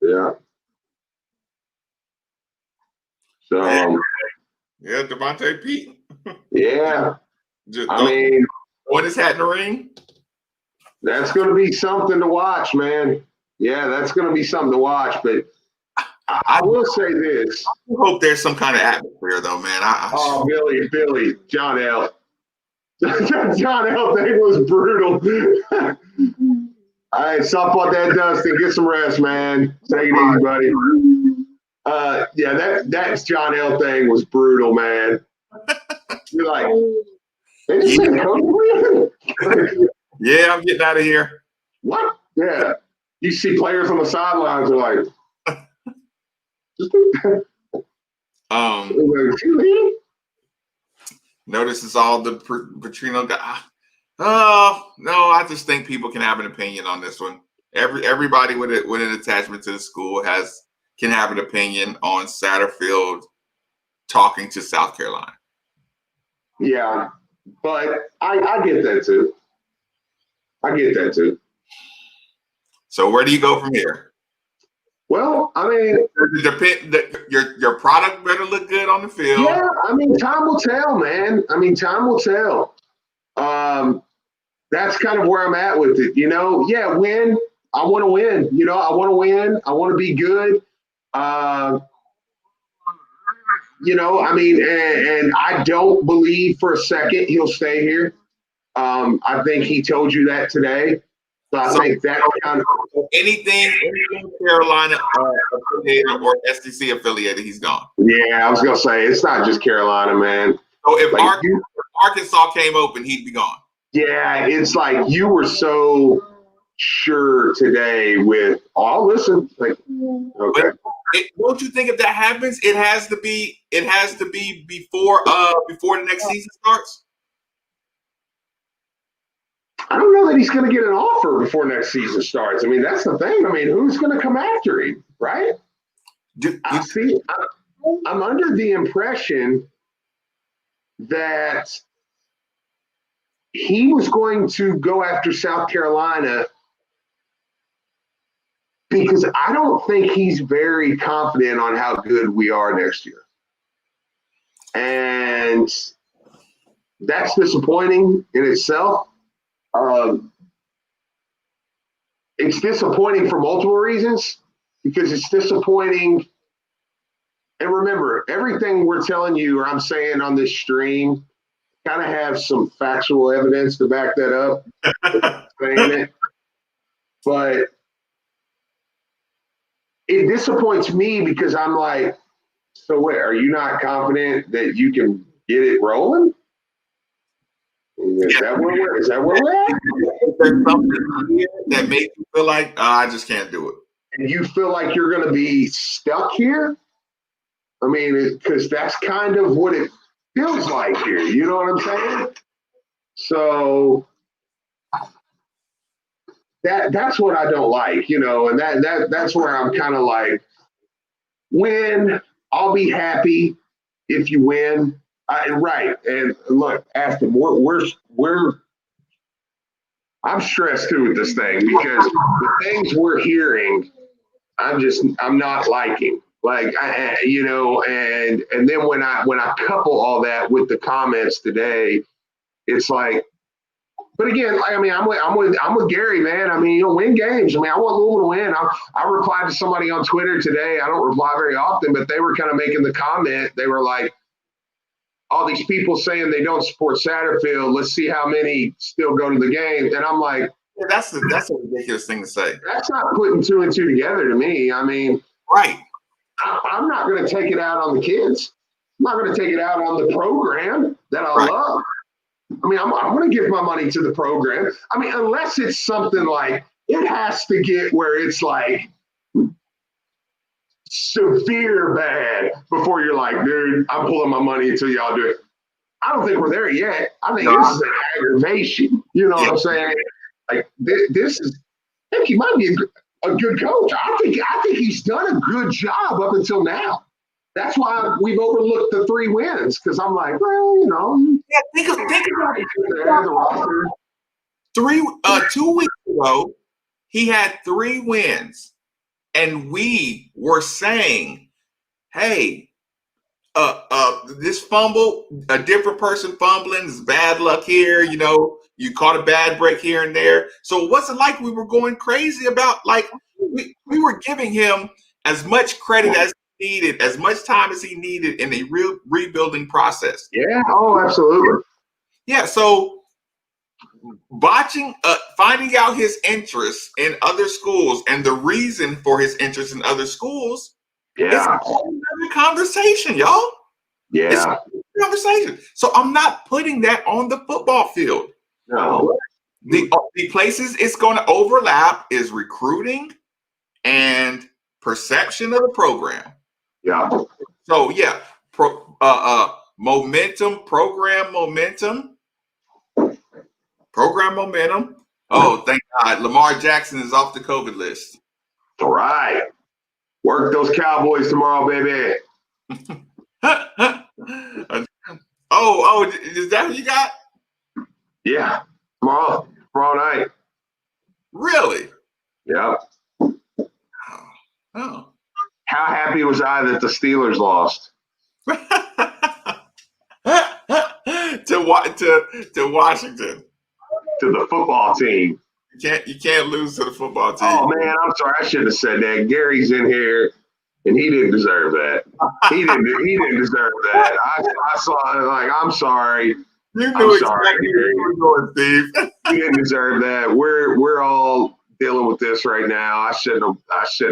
Yeah. So yeah, Devontae Pete. Yeah. When his hat in the ring? That's going to be something to watch, man. Yeah, that's going to be something to watch. But I will say this. I hope there's some kind of atmosphere, though, man. Billy, John L. John L. thing was brutal. All right, stop what that Dustin. Get some rest, man. Take it easy, buddy. That's John L. thing was brutal, man. You're like, they just said yeah, I'm getting out of here. What? Yeah. You see players on the sidelines are like, notice it's all the Petrino guy. Oh no, I just think people can have an opinion on this one. Everybody with an attachment to the school can have an opinion on Satterfield talking to South Carolina. Yeah, but I get that too. So where do you go from here? Well, I mean, your product better look good on the field. yeah, I mean, time will tell, man. I mean, time will tell. That's kind of where I'm at with it. Yeah, win. I want to win. I want to win. I want to be good. I mean, and I don't believe for a second he'll stay here. I think he told you that today. So I think that kind of anything Carolina affiliated or SEC affiliated, he's gone. Yeah, I was gonna say it's not just Carolina, man. So if Arkansas came open, he'd be gone. Yeah, it's like you were so sure today with I'll listen. Like, okay. Don't you think if that happens, it has to be before the next season starts? I don't know that he's going to get an offer before next season starts. I mean, that's the thing. I mean, who's going to come after him, right? I'm under the impression that he was going to go after South Carolina because I don't think he's very confident on how good we are next year. And that's disappointing in itself. It's disappointing for multiple reasons because it's disappointing. And remember, everything we're telling you or I'm saying on this stream kind of have some factual evidence to back that up. Saying it. But it disappoints me because I'm like, so what? Are you not confident that you can get it rolling? Is that where we're at? There's something here that makes you feel like I just can't do it. And you feel like you're going to be stuck here? I mean, because that's kind of what it feels like here. You know what I'm saying? So that's what I don't like, and that's where I'm kind of like, win, I'll be happy if you win. Right. And look, Aston, I'm stressed too with this thing because the things we're hearing, I'm not liking. Like, and then when I couple all that with the comments today, it's like, but again, I mean, I'm with Gary, man. I mean, win games. I mean, I want Louisville to win. I replied to somebody on Twitter today. I don't reply very often, but they were kind of making the comment. They were like, all these people saying they don't support Satterfield. Let's see how many still go to the game. And I'm like, yeah, that's a ridiculous thing to say. That's not putting two and two together to me. I mean, right. I'm not going to take it out on the kids. I'm not going to take it out on the program that I love. I mean, I'm going to give my money to the program. I mean, unless it's something like it has to get where it's like severe bad before you're like, dude, I'm pulling my money until y'all do it. I don't think we're there yet. I think this is an aggravation. You know what I'm saying? Like this is. I think he might be a good coach. I think he's done a good job up until now. That's why we've overlooked the 3 wins because I'm like, well, Yeah, think about it. The roster. 2 weeks ago, he had 3 wins, and we were saying, "Hey, this fumble, a different person fumbling is bad luck here. You caught a bad break here and there." So it wasn't like we were going crazy about we were giving him as much credit as he needed, as much time as he needed in a real rebuilding process. Yeah. Oh, absolutely. Yeah. So finding out his interests in other schools and the reason for his interest in other schools is another conversation, y'all. Yeah. It's a conversation. So I'm not putting that on the football field. No. The places it's going to overlap is recruiting and perception of the program. Yeah. So yeah, momentum, program momentum. Oh, thank God. Lamar Jackson is off the COVID list. All right. Work those Cowboys tomorrow, baby. Is that what you got? Yeah. Tomorrow night. Really? Yeah. was I that the Steelers lost? to Washington. To the football team. You can't lose to the football team. Oh man, I'm sorry. I shouldn't have said that. Gary's in here, and he didn't deserve that. He didn't deserve that. I saw it like, I'm sorry. You knew exactly where you were going, Steve. He didn't deserve that. We're all dealing with this right now. I shouldn't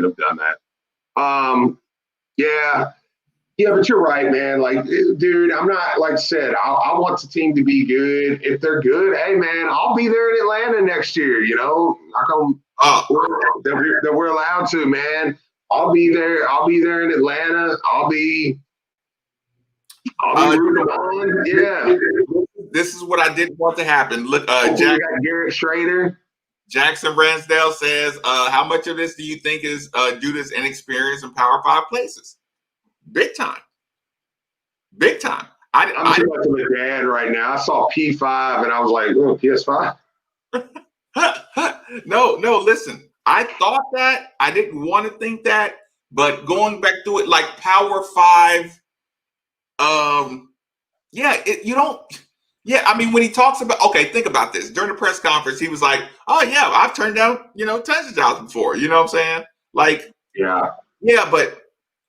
have done that. Yeah, but you're right, man. Like, dude, I'm not, like I said, I want the team to be good. If they're good, hey, man, I'll be there in Atlanta next year, you know. That we're allowed to, man. I'll be there. I'll be there in Atlanta. I'll be rooting them on. Yeah. This is what I didn't want to happen. Look, got Garrett Schrader. Jackson Ransdale says, how much of this do you think is due to his inexperience in Power 5 places? Big time. Big time. I'm too much of a dad right now. I saw P5 and I was like, oh, PS5. No, listen. I thought that. I didn't want to think that. But going back to it, like Power 5, I mean, when he talks about, okay, think about this. During the press conference, he was like, oh, yeah, I've turned down, tons of jobs before. You know what I'm saying? Like, yeah, but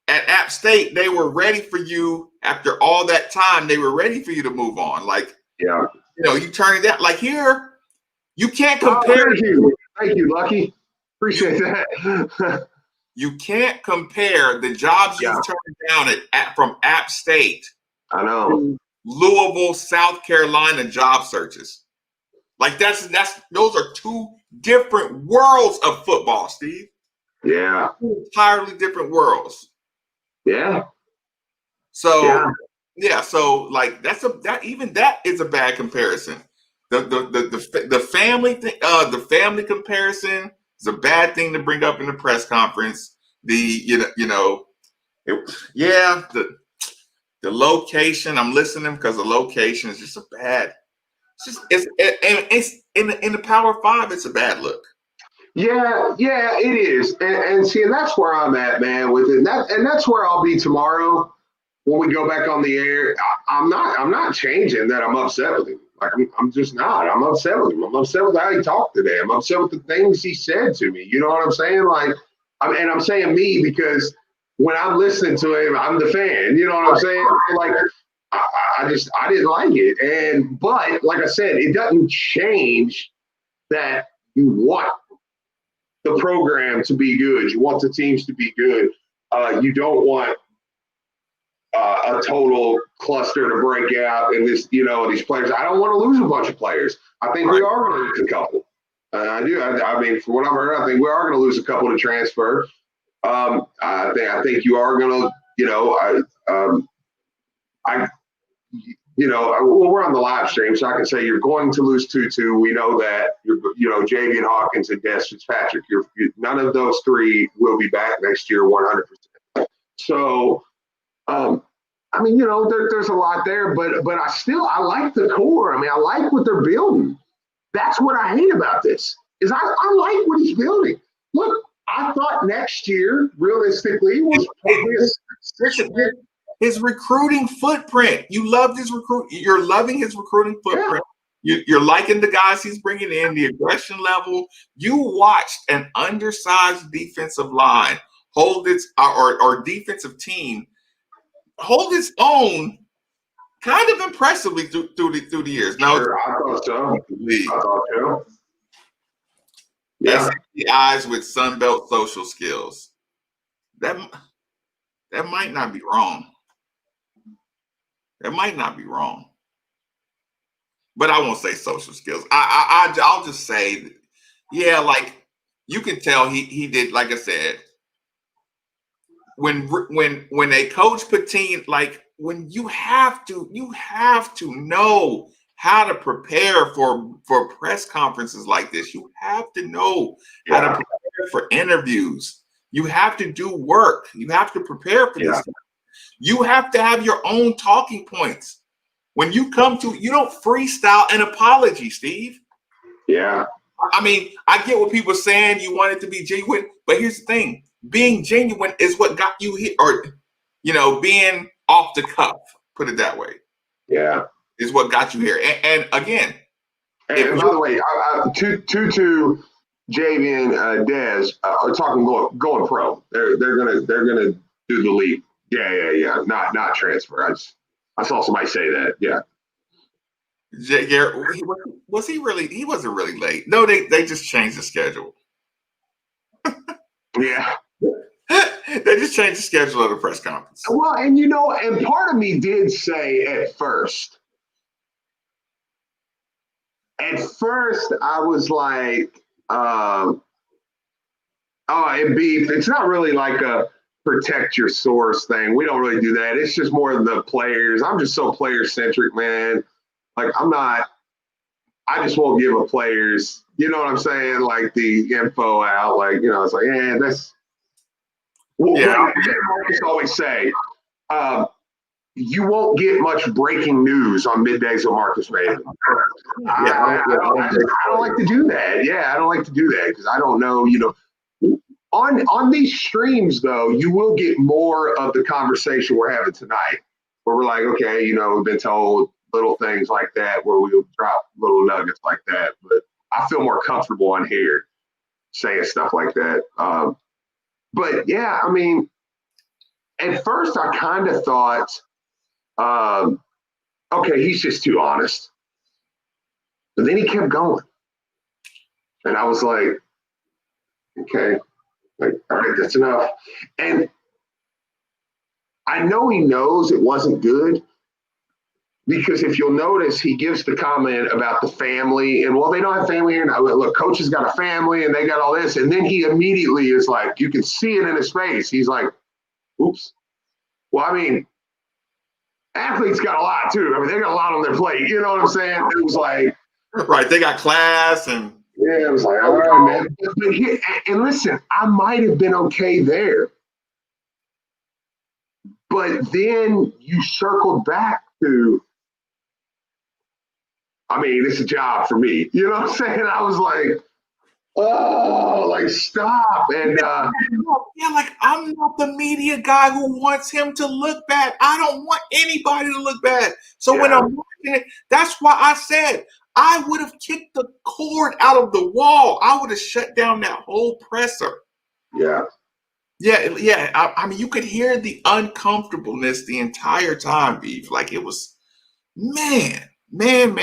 at App State, they were ready for you after all that time. They were ready for you to move on. Like, you turn it down. Like here, you can't compare. Thank you, Lucky. Appreciate that. You can't compare the jobs you've turned down from App State. I know. Louisville, South Carolina job searches. Like those are two different worlds of football, Steve. Yeah. Two entirely different worlds. Yeah. So so like that is a bad comparison. The family thing, the family comparison is a bad thing to bring up in the press conference. The location. I'm listening because the location is just a bad. It's in the Power 5. It's a bad look. Yeah, it is, and see, and that's where I'm at, man. With it, and that's where I'll be tomorrow when we go back on the air. I'm not changing that. I'm upset with him. Like I'm just not. I'm upset with him. I'm upset with how he talked today. I'm upset with the things he said to me. You know what I'm saying? Like, I'm saying me because when I'm listening to him, I'm the fan. You know what I'm saying? Like, I didn't like it, but like I said, it doesn't change that you want the program to be good. You want the teams to be good. You don't want a total cluster to break out in this, these players. I don't want to lose a bunch of players. I think we are going to lose a couple. I do. I mean, from what I've heard, I think we are going to lose a couple to transfer. I think you are going to, we're on the live stream, so I can say you're going to lose 2-2. We know that. Javian Hawkins and Des Fitzpatrick. None of those three will be back next year 100%. So, there's a lot there, but I like the core. I mean, I like what they're building. That's what I hate about this, is I like what he's building. Look, I thought next year, realistically, was his recruiting footprint. You loved his You're loving his recruiting footprint. Yeah. You're liking the guys he's bringing in, the aggression level. You watched an undersized defensive line hold its or defensive team hold its own kind of impressively through the years. Now, sure, I thought so. Yeah. The eyes with Sunbelt social skills. That might not be wrong. That might not be wrong. But I won't say social skills. I'll just say, like you can tell he did, like I said, when a coach Patine, like when you have to know how to prepare for press conferences like this. You have to know how to prepare for interviews. You have to do work. You have to prepare for this. You have to have your own talking points. When you you don't freestyle an apology, Steve. Yeah. I mean, I get what people are saying. You want it to be genuine, but here's the thing. being genuine is what got you here, or being off the cuff. Put it that way. Yeah, is what got you here. And again, and by the way, Tutu, Javian, Dez are talking going pro. They're gonna do the leap. Yeah. Not transfer. I saw somebody say that. Yeah. Garrett, was he really? He wasn't really late. No, they just changed the schedule. Yeah. They just changed the schedule of the press conference. Well, and part of me did say at first. I was like, it's not really like a protect your source thing. We don't really do that. It's just more of the players. I'm just so player centric, man. Like I just won't give a players, you know what I'm saying? Like the info out, like, it's like, that's. Well, Marcus always say, you won't get much breaking news on middays with Marcus Maven. I don't like to do that. Yeah, I don't like to do that because I don't know, On these streams, though, you will get more of the conversation we're having tonight, where we're like, okay, we've been told little things like that, where we'll drop little nuggets like that. But I feel more comfortable on here saying stuff like that. But yeah, I mean, at first I kind of thought, okay, he's just too honest. But then he kept going. And I was like, okay, like, all right, that's enough. And I know he knows it wasn't good because if you'll notice, he gives the comment about the family and, well, they don't have family here now. Look, coach has got a family and they got all this. And then he immediately is like, you can see it in his face. He's like, oops. Well, I mean, athletes got a lot too. I mean, they got a lot on their plate. You know what I'm saying? It was like, right. They got class and. Yeah, it was like, all right, man. But here, and listen, I might have been okay there. But then you circled back to, I mean, it's a job for me. You know what I'm saying? I was like, oh, like, stop. And like, I'm not the media guy who wants him to look bad. I don't want anybody to look bad. So when I'm watching it, that's why I said I would have kicked the cord out of the wall. I would have shut down that whole presser. Yeah. Yeah. I mean, you could hear the uncomfortableness the entire time, Beef. Like it was, man. And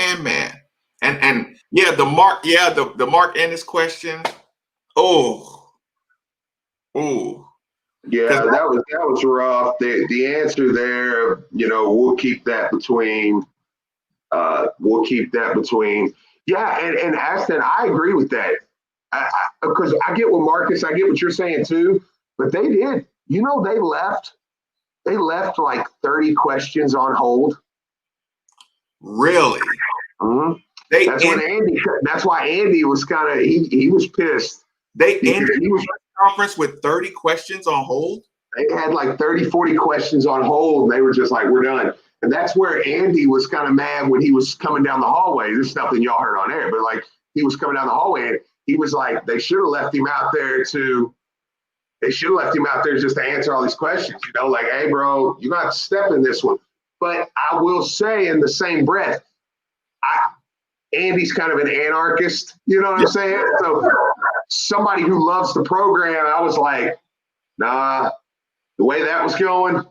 yeah, the Mark Ennis question. Oh. Yeah, that was rough. The answer there, we'll keep that between. Yeah, and Aston, I agree with that. Because I get what Marcus, I get what you're saying too. But they did. They left like 30 questions on hold. Really? Mm-hmm. That's why Andy was kind of he was pissed. They ended the conference with 30 questions on hold? They had like 30, 40 questions on hold, and they were just like, we're done. And that's where Andy was kind of mad when he was coming down the hallway. This is nothing y'all heard on air, but like he was coming down the hallway and he was like, they should have left him out there just to answer all these questions, like, hey, bro, you got to step in this one. But I will say in the same breath, Andy's kind of an anarchist, you know what I'm saying? So somebody who loves the program, I was like, nah, the way that was going,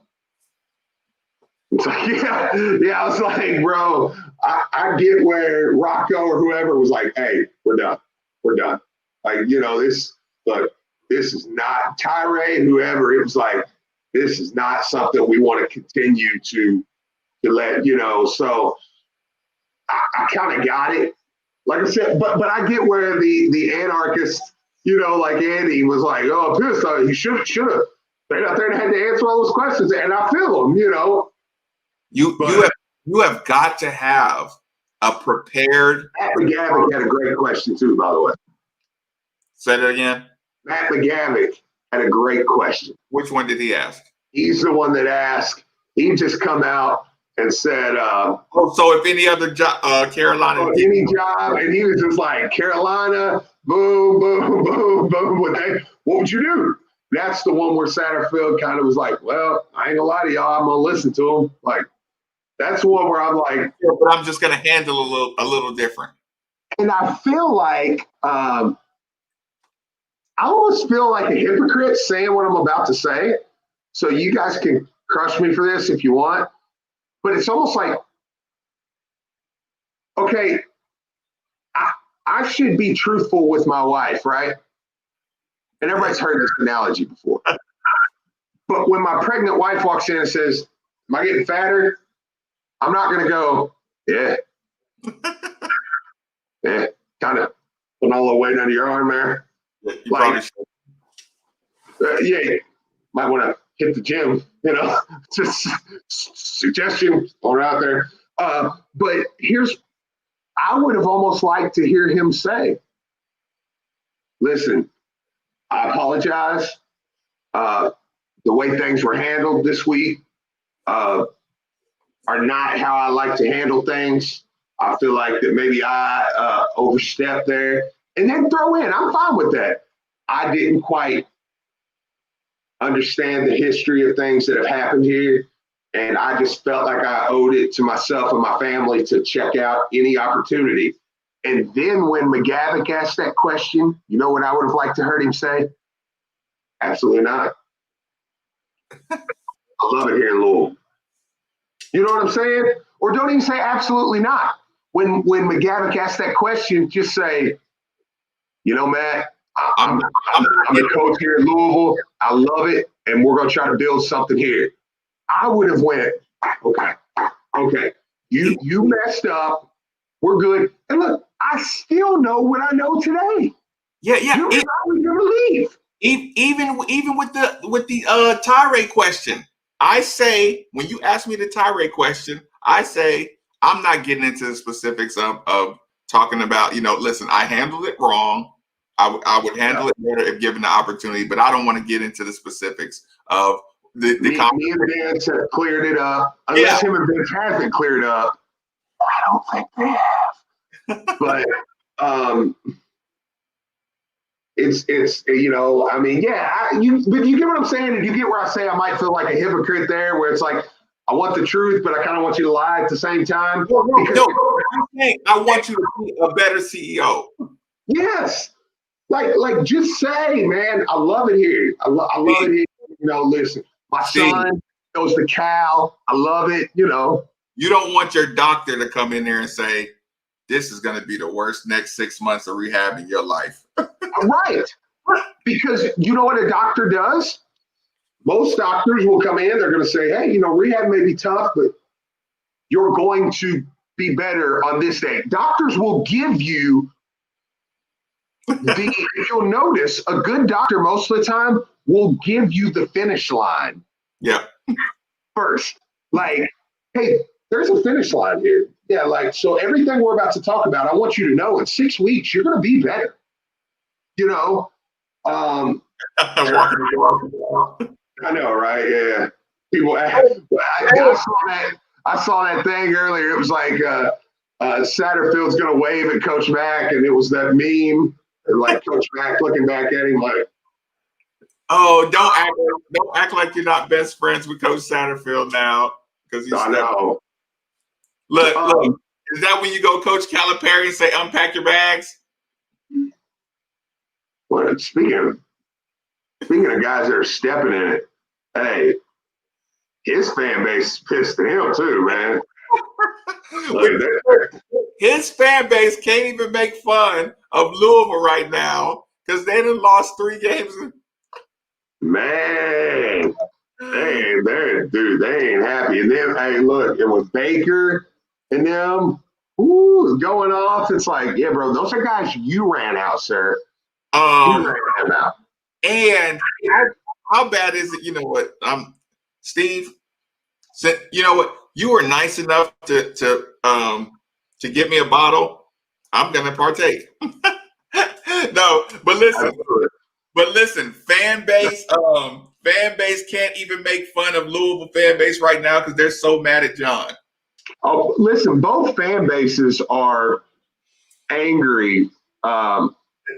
it's like, yeah, I was like, bro, I get where Rocco or whoever was like, hey, we're done. Like, this is not Tyree, whoever, it was like, this is not something we want to continue to let, so I kind of got it. Like I said, but I get where the anarchist, like Andy was like, oh, pissed off. You should have stayed out there and had to answer all those questions. And I feel them, You have got to have a prepared. Matt McGavick had a great question too, by the way. Say that again. Matt McGavick had a great question. Which one did he ask? He's the one that asked. He just come out and said, so if any other job, Carolina. Any job, and he was just like, Carolina, boom, boom, boom, boom. What would you do? That's the one where Satterfield kind of was like, well, I ain't gonna lie to y'all, I'm gonna listen to him. Like, that's the one where I'm like, yeah, but I'm just gonna handle a little different. and I feel like I almost feel like a hypocrite saying what I'm about to say. So you guys can crush me for this if you want. But it's almost like, okay, I should be truthful with my wife, right? And everybody's heard this analogy before. But when my pregnant wife walks in and says, am I getting fatter? I'm not going to go, yeah. Yeah, kind of putting all the weight under your arm there. Like, yeah, might want to hit the gym, just suggestion or out there. But I would have almost liked to hear him say, listen, I apologize. The way things were handled this week are not how I like to handle things. I feel like that maybe I overstepped there. And then throw in, I'm fine with that. I didn't quite understand the history of things that have happened here. And I just felt like I owed it to myself and my family to check out any opportunity. And then when McGavick asked that question, you know what I would have liked to heard him say? Absolutely not. I love it here in Louisville. You know what I'm saying? Or don't even say absolutely not. When McGavick asked that question, just say, Matt, I'm the coach here in Louisville. I love it, and we're going to try to build something here. I would have went, okay, you messed up. We're good. And look, I still know what I know today. Yeah. You're probably going to leave. Even with the tirade question, I say, when you ask me the tirade question, I say, I'm not getting into the specifics of talking about, listen, I handled it wrong. I would handle it better if given the opportunity, but I don't want to get into the specifics of the me and Vince have cleared it up. Unless him and Vince haven't cleared up. I don't think they have. But it's I mean, but you get what I'm saying, and you get where I say I might feel like a hypocrite there, where it's like I want the truth, but I kind of want you to lie at the same time. No, I want you to be a better CEO. Yes, like just say, man, I love it here. I love it here. Listen, my son goes to Cal. I love it. You don't want your doctor to come in there and say, this is going to be the worst next 6 months of rehab in your life. Right. Because you know what a doctor does? Most doctors will come in, they're going to say, hey, rehab may be tough, but you're going to be better on this day. Doctors will give you if you'll notice, a good doctor most of the time will give you the finish line. Yeah. First, like, hey, there's a finish line here. Yeah, so everything we're about to talk about, I want you to know in 6 weeks, you're going to be better. I know, right? Yeah. People, I saw that thing earlier. It was like Satterfield's going to wave at Coach Mack, and it was that meme, and like Coach Mack looking back at him like, oh, don't act like you're not best friends with Coach Satterfield now, because I know. Look, is that when you go Coach Calipari and say unpack your bags? Well, speaking of guys that are stepping in it, hey, his fan base is pissed at him too, man. His fan base can't even make fun of Louisville right now because they done lost 3 games. Man, they ain't happy. And then, hey, look, it was Baker and them going off. It's like, yeah, bro, those are guys you ran out, sir. You ran them out. And how bad is it? You know what, Steve? You know what? You were nice enough to give me a bottle. I'm gonna partake. No, but listen, fan base can't even make fun of Louisville fan base right now because they're so mad at John. Oh, listen, both fan bases are angry that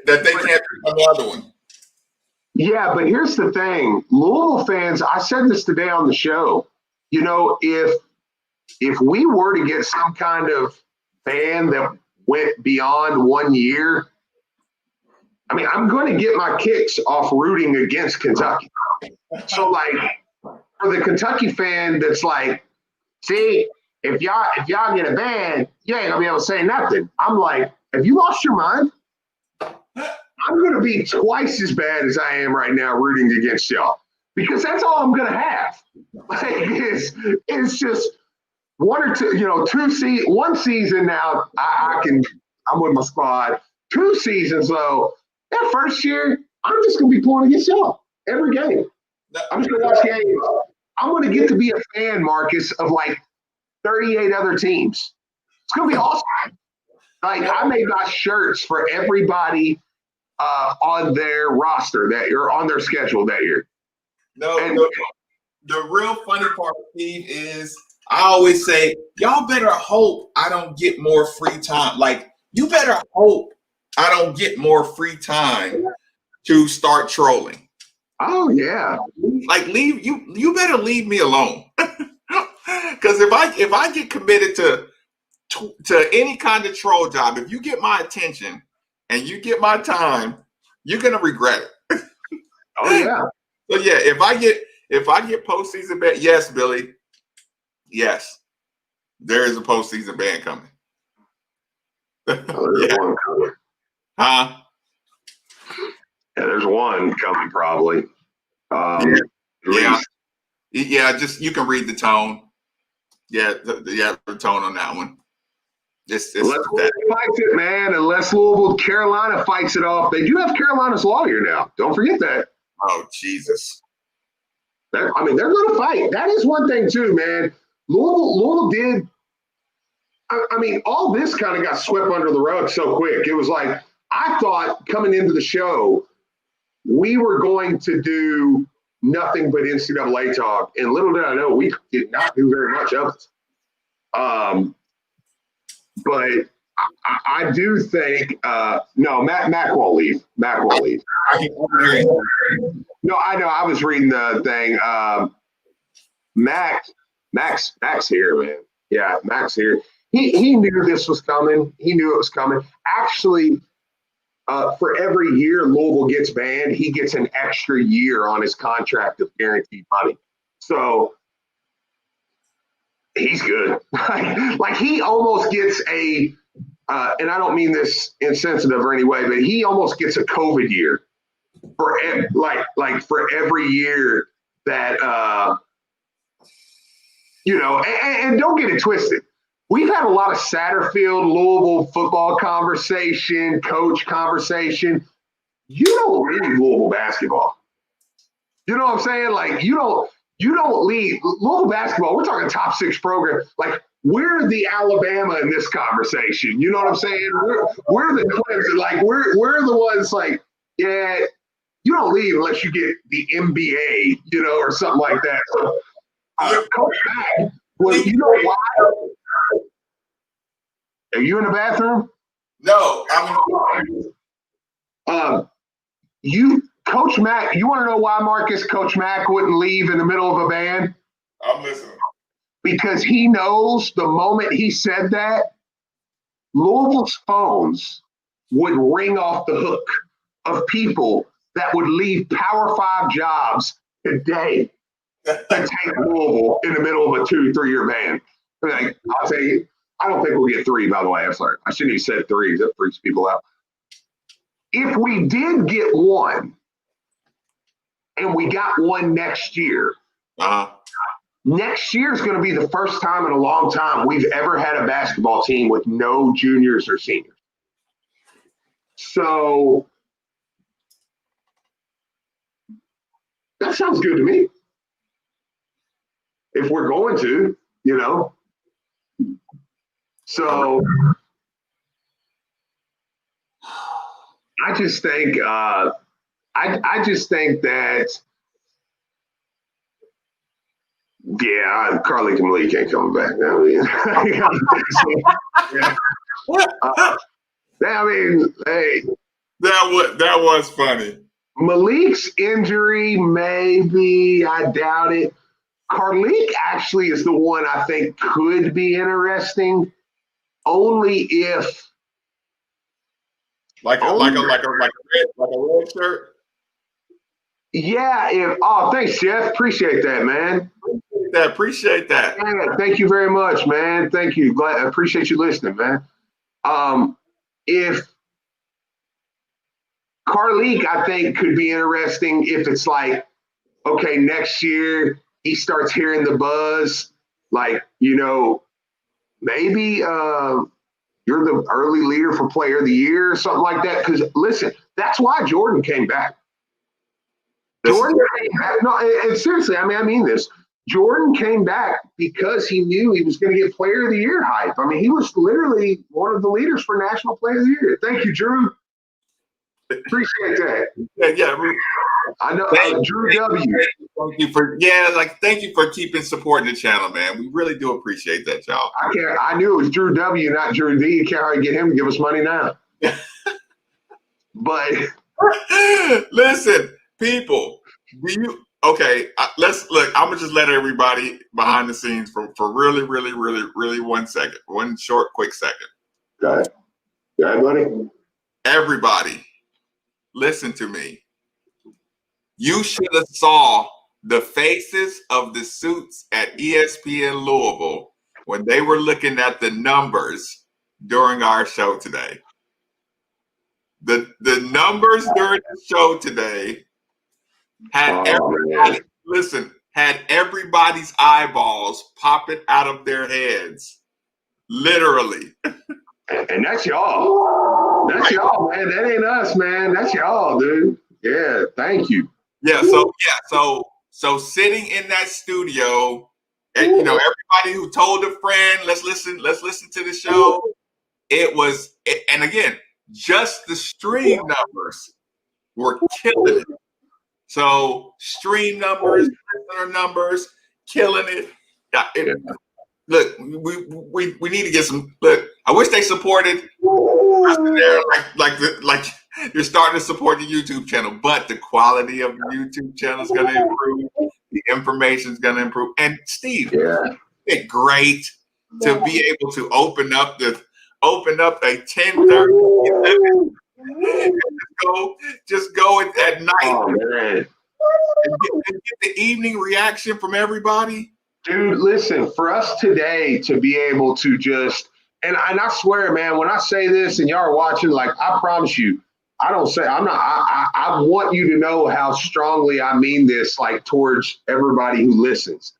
they can't pick another one. Yeah, but here's the thing. Louisville fans, I said this today on the show. You know, if we were to get some kind of ban that went beyond 1 year, I mean, I'm going to get my kicks off rooting against Kentucky. So, like, for the Kentucky fan that's like, see, if y'all get a ban, you ain't gonna be able to say nothing. I'm like, have you lost your mind? I'm gonna be twice as bad as I am right now rooting against y'all because that's all I'm gonna have. Like, it's just one or two, one season now. I'm with my squad. 2 seasons though. That first year, I'm just gonna be pulling against y'all every game. I'm just gonna watch games. I'm gonna get to be a fan, Marcus, of like 38 other teams. It's gonna be awesome. Like I made my shirts for everybody on their roster that you're on their schedule that year. The real funny part, Steve, is I always say, y'all better hope I don't get more free time. Like, you better hope I don't get more free time to start trolling. Oh yeah. Like you better leave me alone. Because if I get committed to any kind of troll job, if you get my attention and you get my time, you're gonna regret it. Oh yeah. So yeah, if I get postseason ban, yes, Billy, yes, there is a postseason ban coming. There's one coming. Huh? Yeah, there's one coming probably. Yeah. Just you can read the tone. Yeah, the tone on that one. It's Unless Louisville fights it, man. Unless Carolina fights it off. They do have Carolina's lawyer now. Don't forget that. Oh, Jesus. They're going to fight. That is one thing, too, man. Louisville did. I mean, all this kind of got swept under the rug so quick. It was like, I thought coming into the show, we were going to do nothing but NCAA talk. And little did I know, we did not do very much of it. But I do think no, Mac won't leave. Mac won't leave. No, I know. I was reading the thing. Mac's here, man. Yeah, Mac's here. He knew this was coming. He knew it was coming. Actually, for every year Louisville gets banned, he gets an extra year on his contract of guaranteed money. So he's good. Like he almost gets a, and I don't mean this insensitive or any way, but he almost gets a COVID year for for every year that and don't get it twisted. We've had a lot of Satterfield, Louisville football conversation, coach conversation. You don't leave Louisville basketball. You know what I'm saying? Like you don't leave Louisville basketball. We're talking top 6 program. Like we're the Alabama in this conversation. You know what I'm saying? We're the Clemson. Like we're the ones like, yeah, you don't leave unless you get the MBA, or something like that. So, Coach Mack, well, you know why? Are you in the bathroom? No, I'm Coach Mack, you want to know why, Marcus, Coach Mack wouldn't leave in the middle of a ban? I'm listening. Because he knows the moment he said that, Louisville's phones would ring off the hook of people that would leave Power 5 jobs today to take Louisville in the middle of a 2-3 year ban. Like, I'll tell you, I don't think we'll get 3, by the way. I'm sorry. I shouldn't have said 3. That freaks people out. If we did get 1, and we got 1 next year, next year is going to be the first time in a long time we've ever had a basketball team with no juniors or seniors. So that sounds good to me. If we're going to, So I just think I just think that Carly Malik ain't coming back. Hey, that was funny. Malik's injury, maybe. I doubt it. Carlik actually is the one I think could be interesting, only if like a red shirt. Yeah, if thanks, Jeff. Appreciate that, man. Appreciate that. Yeah, thank you very much, man. Thank you. I appreciate you listening, man. If Carlik, I think, could be interesting if it's like, okay, next year he starts hearing the buzz, like, maybe you're the early leader for player of the year or something like that. Because listen, that's why Jordan came back. Jordan came back. No, and seriously, I mean this. Jordan came back because he knew he was going to get player of the year hype. I mean, he was literally one of the leaders for national player of the year. Thank you, Drew. Appreciate that. Yeah. I know, Drew W. Thank you for keeping supporting the channel, man. We really do appreciate that, y'all. I knew it was Drew W, not Drew D. You can't hardly get him to give us money now. But listen, people, let's look. I'm gonna just let everybody behind the scenes for really, really, really, really 1 second, one short, quick second. Go ahead, buddy. Everybody, listen to me. You should have saw the faces of the suits at ESPN Louisville when they were looking at the numbers during our show today. The numbers during the show today had everybody's eyeballs popping out of their heads, literally. And that's y'all. That's y'all, man. That ain't us, man. That's y'all, dude. Yeah, thank you. Yeah. So sitting in that studio, and everybody who told a friend, let's listen to the show. And again, just the stream numbers were killing it. So stream numbers, listener numbers, killing it. Look, we need to get some. Look, I wish they supported there like you're starting to support the YouTube channel, but the quality of the YouTube channel is going to improve. The information is going to improve. And Steve, it's great to be able to open up a 10:30, 11, just go at night and get the evening reaction from everybody. Dude, listen, for us today to be able to just, and I swear, man, when I say this and y'all are watching, like, I promise you, I want you to know how strongly I mean this, like, towards everybody who listens.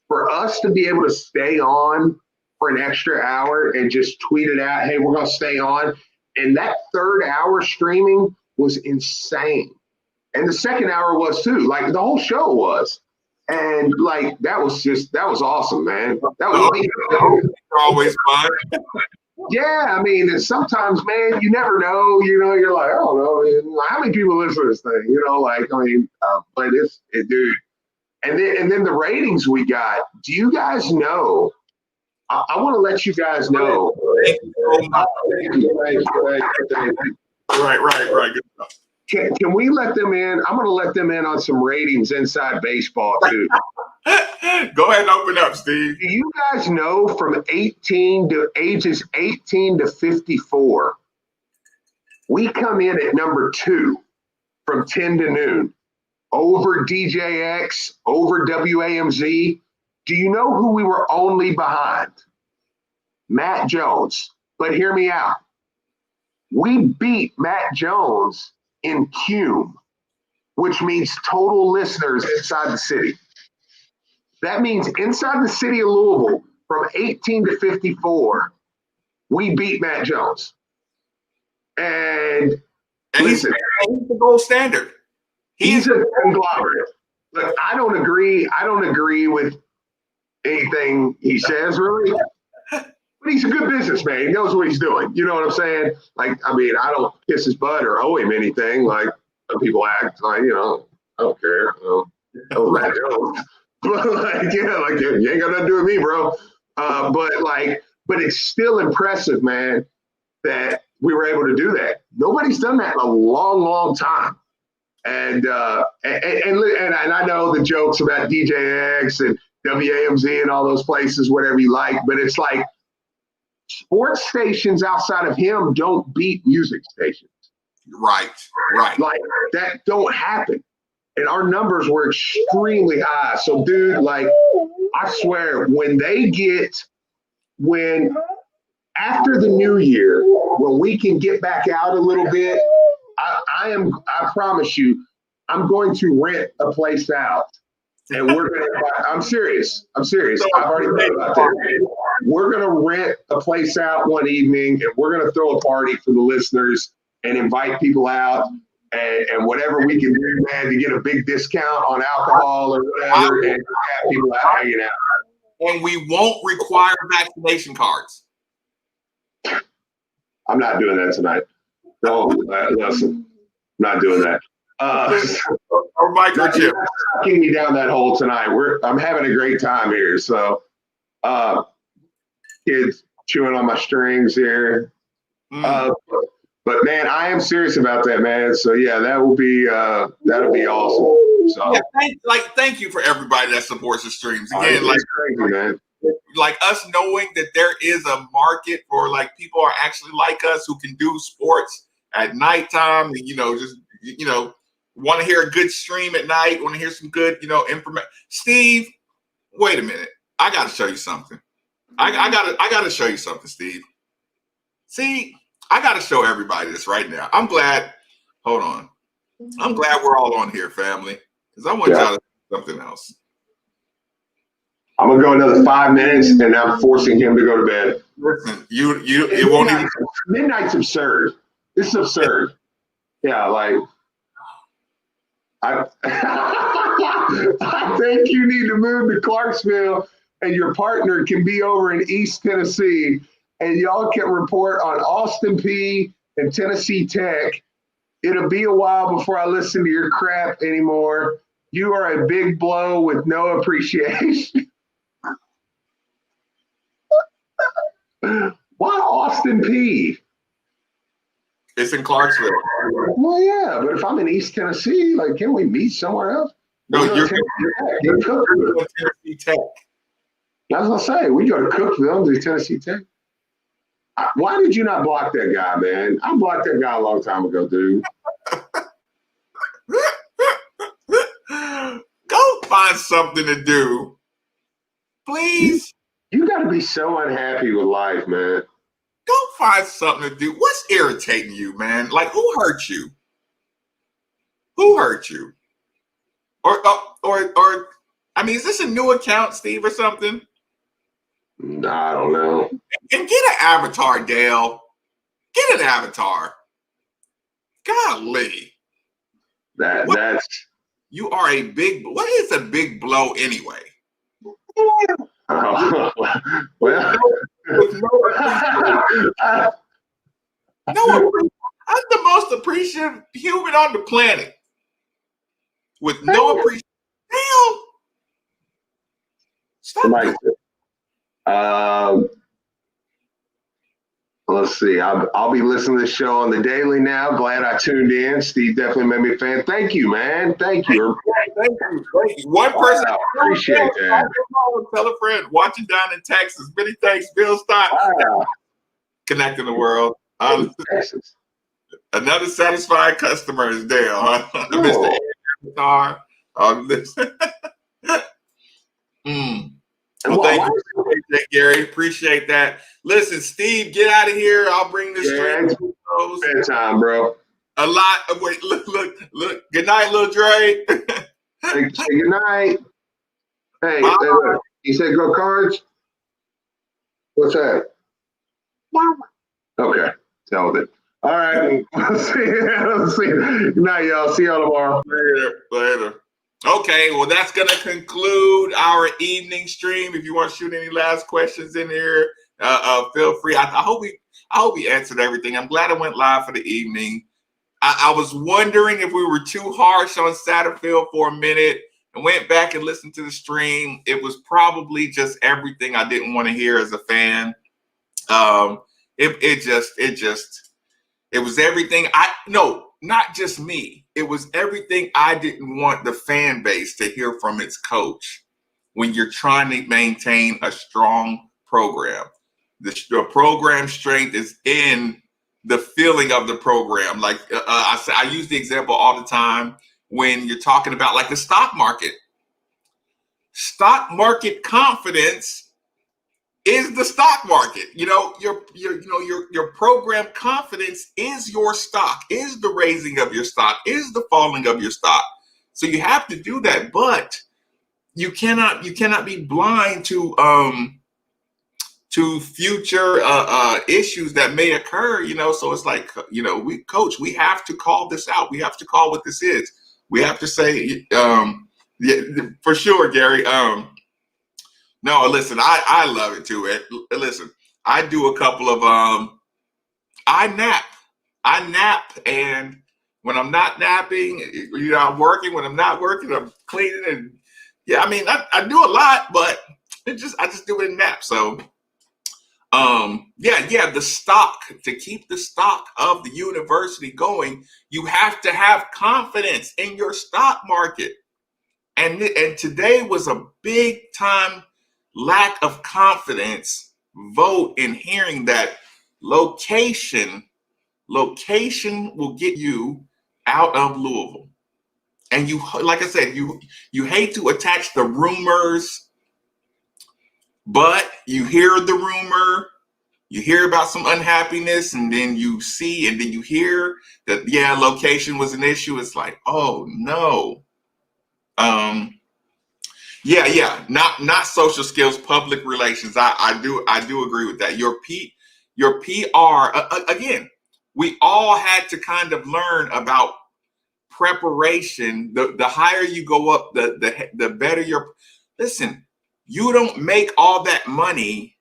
For us to be able to stay on for an extra hour and just tweet it out, hey, we're going to stay on. And that third hour streaming was insane. And the second hour was too, like the whole show was. And like, that was awesome, man. That was always fun. Yeah, I mean, and sometimes, man, you never know. You're like, I don't know, how many people listen to this thing? But dude. And then the ratings we got. Do you guys know? I want to let you guys know. Right. Good stuff. Can we let them in? I'm going to let them in on some ratings inside baseball too. Go ahead and open up, Steve. Do you guys know from ages 18 to 54, we come in at number 2 from 10 to noon over DJX, over WAMZ. Do you know who we were only behind? Matt Jones. But hear me out. We beat Matt Jones in Cume, which means total listeners inside the city. That means inside the city of Louisville, from 18 to 54, we beat Matt Jones. And listen, he's the gold standard. He's a conglomerate. Look, I don't agree with anything he says, really. But he's a good businessman. He knows what he's doing. You know what I'm saying? Like, I mean, I don't kiss his butt or owe him anything. Like, some people act like, I don't care. Matt Jones. But you ain't got nothing to do with me, bro. But it's still impressive, man, that we were able to do that. Nobody's done that in a long, long time. And I know the jokes about DJX and WAMZ and all those places, whatever you like, but it's like sports stations outside of him don't beat music stations. Right. Like that don't happen. And our numbers were extremely high. So, dude, like, I swear, when after the new year, when we can get back out a little bit, I promise you, I'm going to rent a place out. And I'm serious. I've already thought about that. We're going to rent a place out one evening and we're going to throw a party for the listeners and invite people out and whatever we can do, man, to get a big discount on alcohol or whatever and have people out hanging out. And we won't require vaccination cards. I'm not doing that tonight. No, listen, I'm not doing that. Or microchip. Sucking me down that hole tonight. I'm having a great time here. So, kids chewing on my strings here. But man, I am serious about that, man. So yeah, that'll be awesome. So yeah, thank you for everybody that supports the streams. Again, crazy, man. Like us knowing that there is a market for like people are actually like us who can do sports at nighttime and just want to hear a good stream at night, want to hear some good information. Steve, wait a minute, I got to show you something. I gotta show you something, Steve. See, I gotta show everybody this right now. I'm glad. Hold on. I'm glad we're all on here, family, because I want y'all to do something else. I'm gonna go another 5 minutes, and I'm forcing him to go to bed. Listen, it won't even. Midnight's absurd. This is absurd. Yeah, like I think you need to move to Clarksville, and your partner can be over in East Tennessee, and y'all can report on Austin Peay and Tennessee Tech. It'll be a while before I listen to your crap anymore. You are a big blow with no appreciation. Why Austin Peay? It's in Clarksville. Well, yeah, but if I'm in East Tennessee, like, can we meet somewhere else? No, you're Tennessee Tech. I was gonna say we go to Cookville to Tennessee Tech. Why did you not block that guy, man? I blocked that guy a long time ago, dude. Go find something to do, please. You got to be so unhappy with life, man. Go find something to do. What's irritating you, man? Like, who hurt you? Who hurt you? Or I mean, is this a new account, Steve, or something? I don't know. And get an avatar, Dale. Get an avatar. Golly. That's. You are a big. What is a big blow anyway? Oh, well. I'm the most appreciative human on the planet. With no appreciation. Damn. Stop. Let's see. I'll be listening to the show on the daily now. Glad I tuned in. Steve definitely made me a fan. Thank you, man. Thank you. Thank you. One person. Wow, appreciate that. Tell a friend watching down in Texas. Many thanks, Bill Stein. Wow. Connecting the world. Texas. Another satisfied customer is Dale. Mr. Avatar. Well, thank you, Gary. Appreciate that. Listen, Steve, get out of here. I'll bring this straight to close. Bedtime, bro. A lot. Wait, look. Good night, little Dre. Say good night. Hey, look, you said go Cards? What's that? No. Okay, tell it. All right. Let's see. Good night, y'all. See y'all tomorrow. Later. Okay, well, that's going to conclude our evening stream. If you want to shoot any last questions in here, feel free. I hope we answered everything. I'm glad I went live for the evening. I was wondering if we were too harsh on Satterfield for a minute and went back and listened to the stream. It was probably just everything I didn't want to hear as a fan. It was everything. not just me. It was everything I didn't want the fan base to hear from its coach when you're trying to maintain a strong program. The program strength is in the feeling of the program. Like I use the example all the time when you're talking about like the stock market. Stock market confidence is the stock market. Your program confidence is your stock, is the raising of your stock, is the falling of your stock. So you have to do that, but you cannot be blind to future issues that may occur. So it's like, we have to call this out. We have to call what this is. We have to say, yeah, for sure, Gary. No, listen, I love it too. Listen, I do a couple of I nap, and when I'm not napping, I'm working. When I'm not working, I'm cleaning, and yeah, I mean, I do a lot, but I just do it in nap. So the stock, to keep the stock of the university going, you have to have confidence in your stock market. And today was a big time lack of confidence vote in hearing that location will get you out of Louisville. And you, like I said, you hate to attach the rumors, but you hear the rumor, you hear about some unhappiness, and then you see, and then you hear that, yeah, location was an issue. It's like, oh no. Not social skills, public relations. I do agree with that. Your PR, again, we all had to kind of learn about preparation. The higher you go up, the better your. Listen, you don't make all that money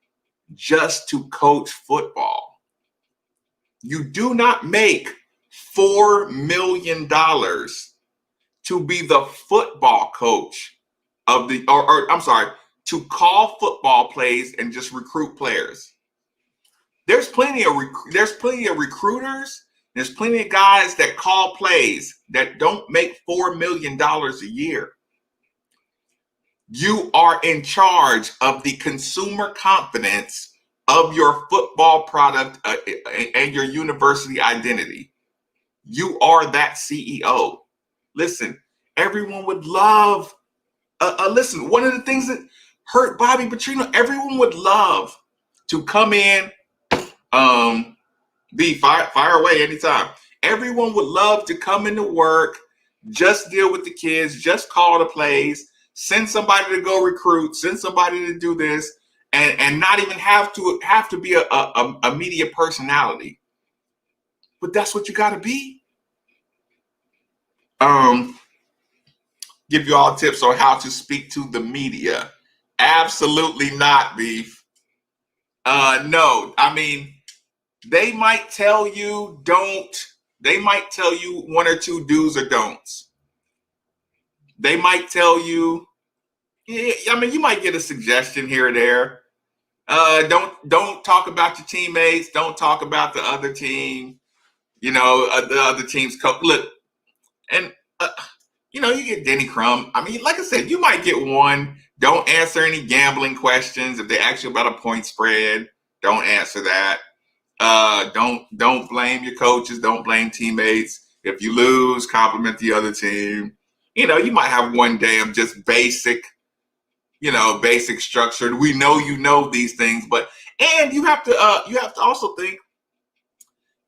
just to coach football. You do not make $4 million to be the football coach of the, or I'm sorry, to call football plays and just recruit players. There's plenty of recruiters. There's plenty of guys that call plays that don't make $4 million a year. You are in charge of the consumer confidence of your football product and your university identity. You are that CEO. Listen, everyone would love. Listen, one of the things that hurt Bobby Petrino, everyone would love to come in, be fire away anytime. Everyone would love to come into work, just deal with the kids, just call the plays, send somebody to go recruit, send somebody to do this, and not even have to be a media personality. But that's what you got to be. Give you all tips on how to speak to the media. Absolutely not, Beef. No, I mean, they might tell you don't. They might tell you one or two do's or don'ts. They might tell you, yeah, I mean, you might get a suggestion here or there. Don't talk about your teammates. Don't talk about the other team. The other team's coach. Look, and you get Denny Crum. I mean, like I said, you might get one. Don't answer any gambling questions. If they ask you about a point spread, don't answer that. Don't blame your coaches. Don't blame teammates. If you lose, compliment the other team. You might have one day of just basic structure. We know these things, and you have to also think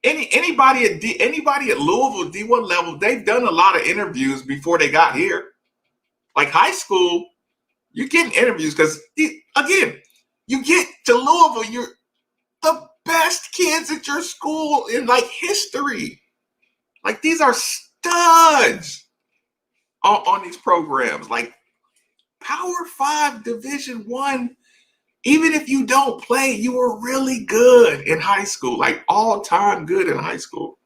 anybody at Louisville D1 level, they've done a lot of interviews before they got here. Like high school, you're getting interviews because, again, you get to Louisville, you're the best kids at your school in like history. Like these are studs on these programs. Like Power 5 Division 1, even if you don't play, you were really good in high school, like all-time good in high school.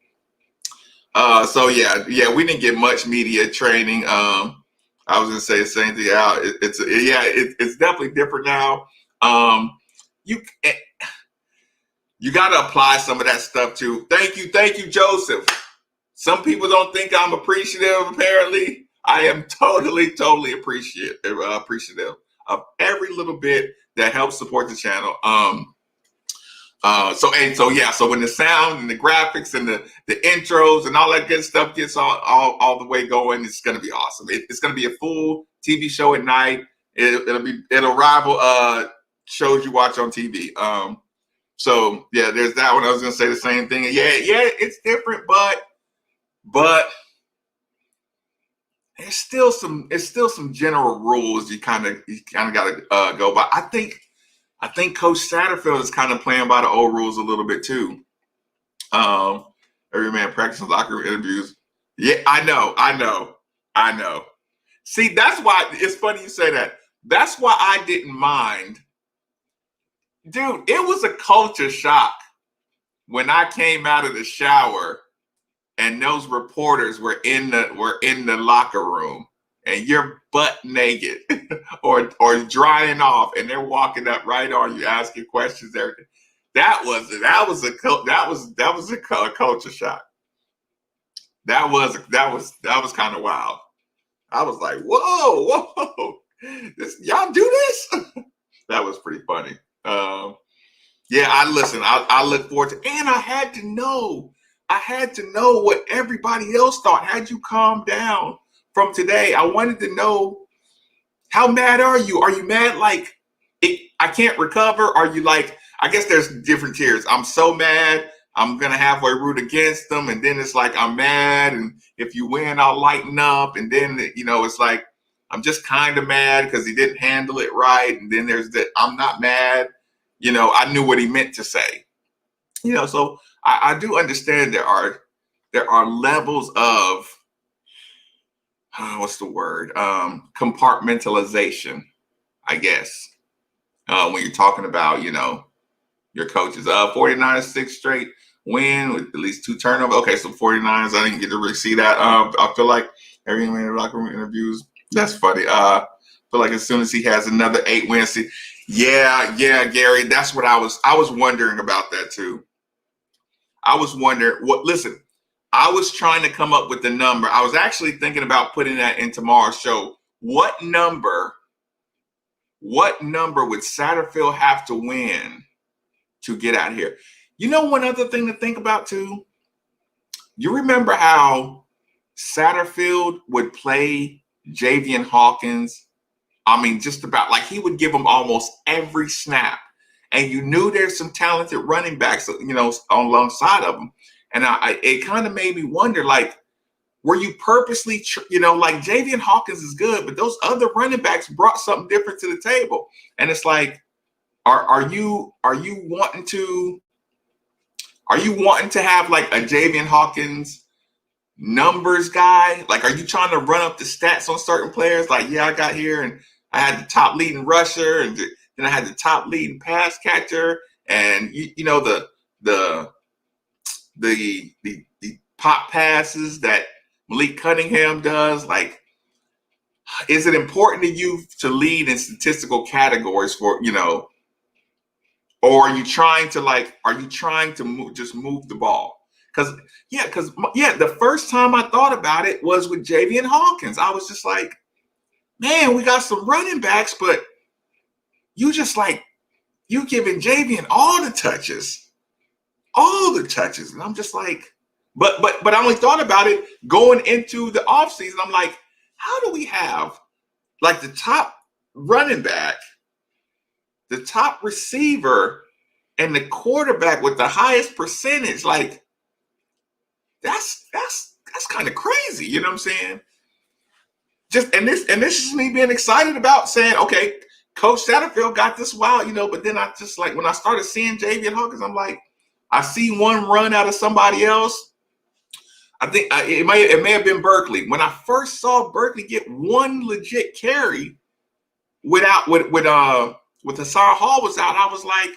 So we didn't get much media training. I was gonna say the same thing. It's definitely different now. You got to apply some of that stuff too. Thank you, Joseph. Some people don't think I'm appreciative. Apparently, I am totally appreciative of every little bit that helps support the channel. So when the sound and the graphics and the intros and all that good stuff gets all the way going, it's gonna be awesome. It's gonna be a full TV show at night. It'll rival shows you watch on TV. So yeah, there's that one. I was gonna say the same thing. Yeah, it's different, but it's still some general rules you kind of gotta go by. I think Coach Satterfield is kind of playing by the old rules a little bit too. Every man practices locker room interviews. Yeah, I know. See, that's why it's funny you say that. That's why I didn't mind. Dude, it was a culture shock when I came out of the shower and those reporters were in the locker room and you're butt naked or drying off and they're walking up right on you asking questions, everything. That was a culture shock. That was kind of wild. I was like, whoa, y'all do this? That was pretty funny. Yeah, I look forward to, and I had to know what everybody else thought. Had you calmed down from today? I wanted to know, how mad are you? Are you mad like I can't recover? Are you like, I guess there's different tiers. I'm so mad, I'm gonna halfway root against them, and then it's like I'm mad, and if you win, I'll lighten up, and then it's like I'm just kind of mad because he didn't handle it right, and then there's that I'm not mad. I knew what he meant to say. So I do understand there are levels of what's the word? Compartmentalization, I guess. When you're talking about, your coaches. 49ers 6 straight win with at least 2 turnovers. Okay, so 49ers, I didn't get to really see that. I feel like every man in locker room interviews. That's funny. I feel like as soon as he has another 8 wins, yeah, Gary, that's what I was wondering about that too. I was wondering listen, I was trying to come up with the number. I was actually thinking about putting that in tomorrow's show. What number would Satterfield have to win to get out of here? One other thing to think about too. You remember how Satterfield would play Javian Hawkins? I mean, just about like he would give him almost every snap. And you knew there's some talented running backs, alongside of him. And it kind of made me wonder, like, were you purposely, like Javian Hawkins is good, but those other running backs brought something different to the table. And it's like, are you wanting to have like a Javian Hawkins numbers guy? Like, are you trying to run up the stats on certain players? Like, yeah, I got here and I had the top leading rusher, and then I had the top leading pass catcher, and the pop passes that Malik Cunningham does. Like, is it important to you to lead in statistical categories for or are you trying to just move the ball? Because the first time I thought about it was with Javian Hawkins. I was just like, man, we got some running backs, but you giving Javian all the touches. And I'm just like, but I only thought about it going into the offseason. I'm like, how do we have like the top running back, the top receiver, and the quarterback with the highest percentage? Like, that's kind of crazy. You know what I'm saying? This is me being excited about saying, okay, Coach Satterfield got this wild, but then I just like, when I started seeing Javian Hawkins, I'm like, I see one run out of somebody else. I think it may have been Berkeley. When I first saw Berkeley get one legit carry with Hassan Hall was out, I was like,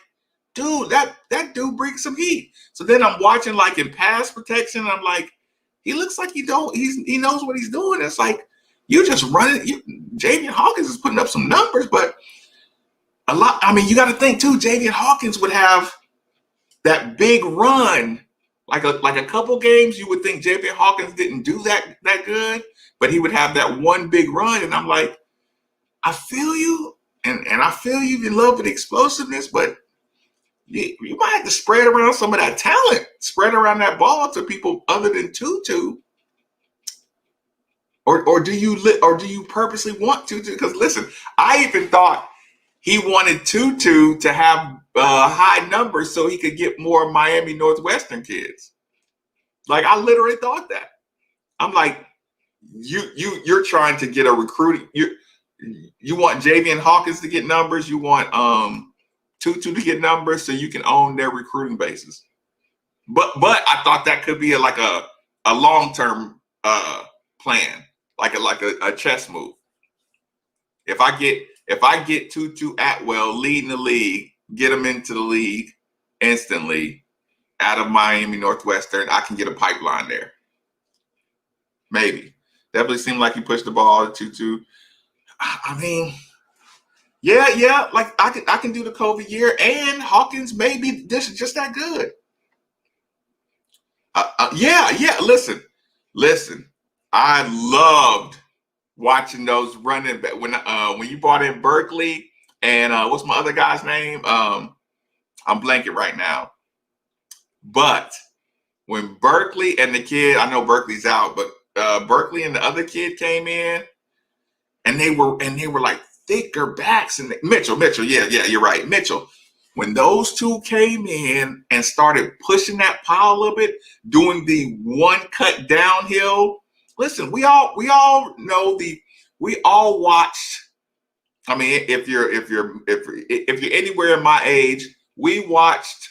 dude, that dude brings some heat. So then I'm watching like in pass protection, and I'm like, he looks like he knows what he's doing. It's like, you just running. Javian Hawkins is putting up some numbers, but a lot. I mean, you got to think too. Javian Hawkins would have that big run Like a couple games, you would think J.P. Hawkins didn't do that good, but he would have that one big run, and I'm like, I feel you, and I feel you love the explosiveness, but you might have to spread around some of that talent, spread around that ball to people other than Tutu, or do you purposely want Tutu? Because listen, I even thought he wanted Tutu to have high numbers so he could get more Miami Northwestern kids. Like, I literally thought that. I'm like, you're trying to get a recruiting. You want Javian Hawkins to get numbers. You want Tutu to get numbers so you can own their recruiting bases. But I thought that could be like a long-term plan, like a chess move. If I get Tutu Atwell leading the league, get him into the league instantly out of Miami Northwestern, I can get a pipeline there. Maybe. Definitely seemed like he pushed the ball to Tutu. I mean, yeah. Like I can do the COVID year, and Hawkins may be just that good. Yeah. Listen. I loved watching those running back when you brought in Berkeley and what's my other guy's name? I'm blanking right now. But when Berkeley and the kid, I know Berkeley's out, but Berkeley and the other kid came in, and they were like thicker backs. And Mitchell, yeah, you're right, Mitchell. When those two came in and started pushing that pile a little bit, doing the one cut downhill. Listen, we all know we all watched. I mean, if you're anywhere in my age, we watched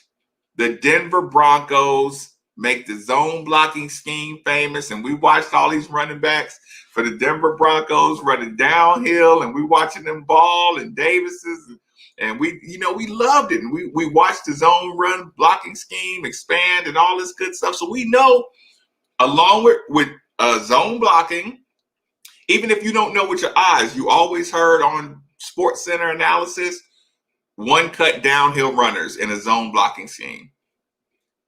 the Denver Broncos make the zone blocking scheme famous, and we watched all these running backs for the Denver Broncos running downhill, and we watching them ball and Davis's, and we loved it, and we watched the zone run blocking scheme expand and all this good stuff. So we know, along with zone blocking, even if you don't know with your eyes, you always heard on Sports Center analysis, one cut downhill runners in a zone blocking scheme.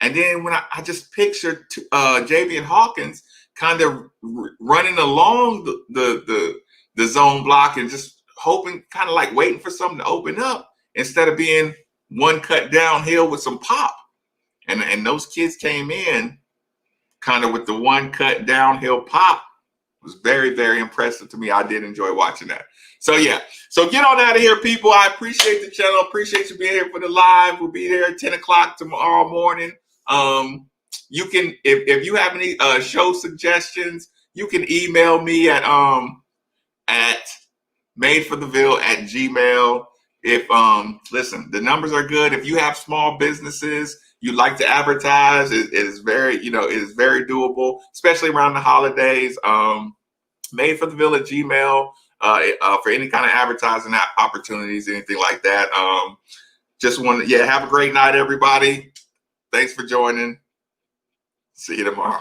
And then when I just pictured Javian Hawkins kind of running along the zone block and just hoping, kind of like waiting for something to open up instead of being one cut downhill with some pop. And those kids came in kind of with the one cut downhill pop. It was very, very impressive to me. I did enjoy watching that. So yeah, so get on out of here, people. I appreciate the channel. Appreciate you being here for the live. We'll be there at 10 o'clock tomorrow morning. You can, if you have any show suggestions, you can email me at madefortheville@gmail. If listen, the numbers are good. If you have small businesses you like to advertise, it is very, it is very doable, especially around the holidays. Madefortheville@gmail for any kind of advertising opportunities, anything like that. Just want to, have a great night, everybody. Thanks for joining. See you tomorrow.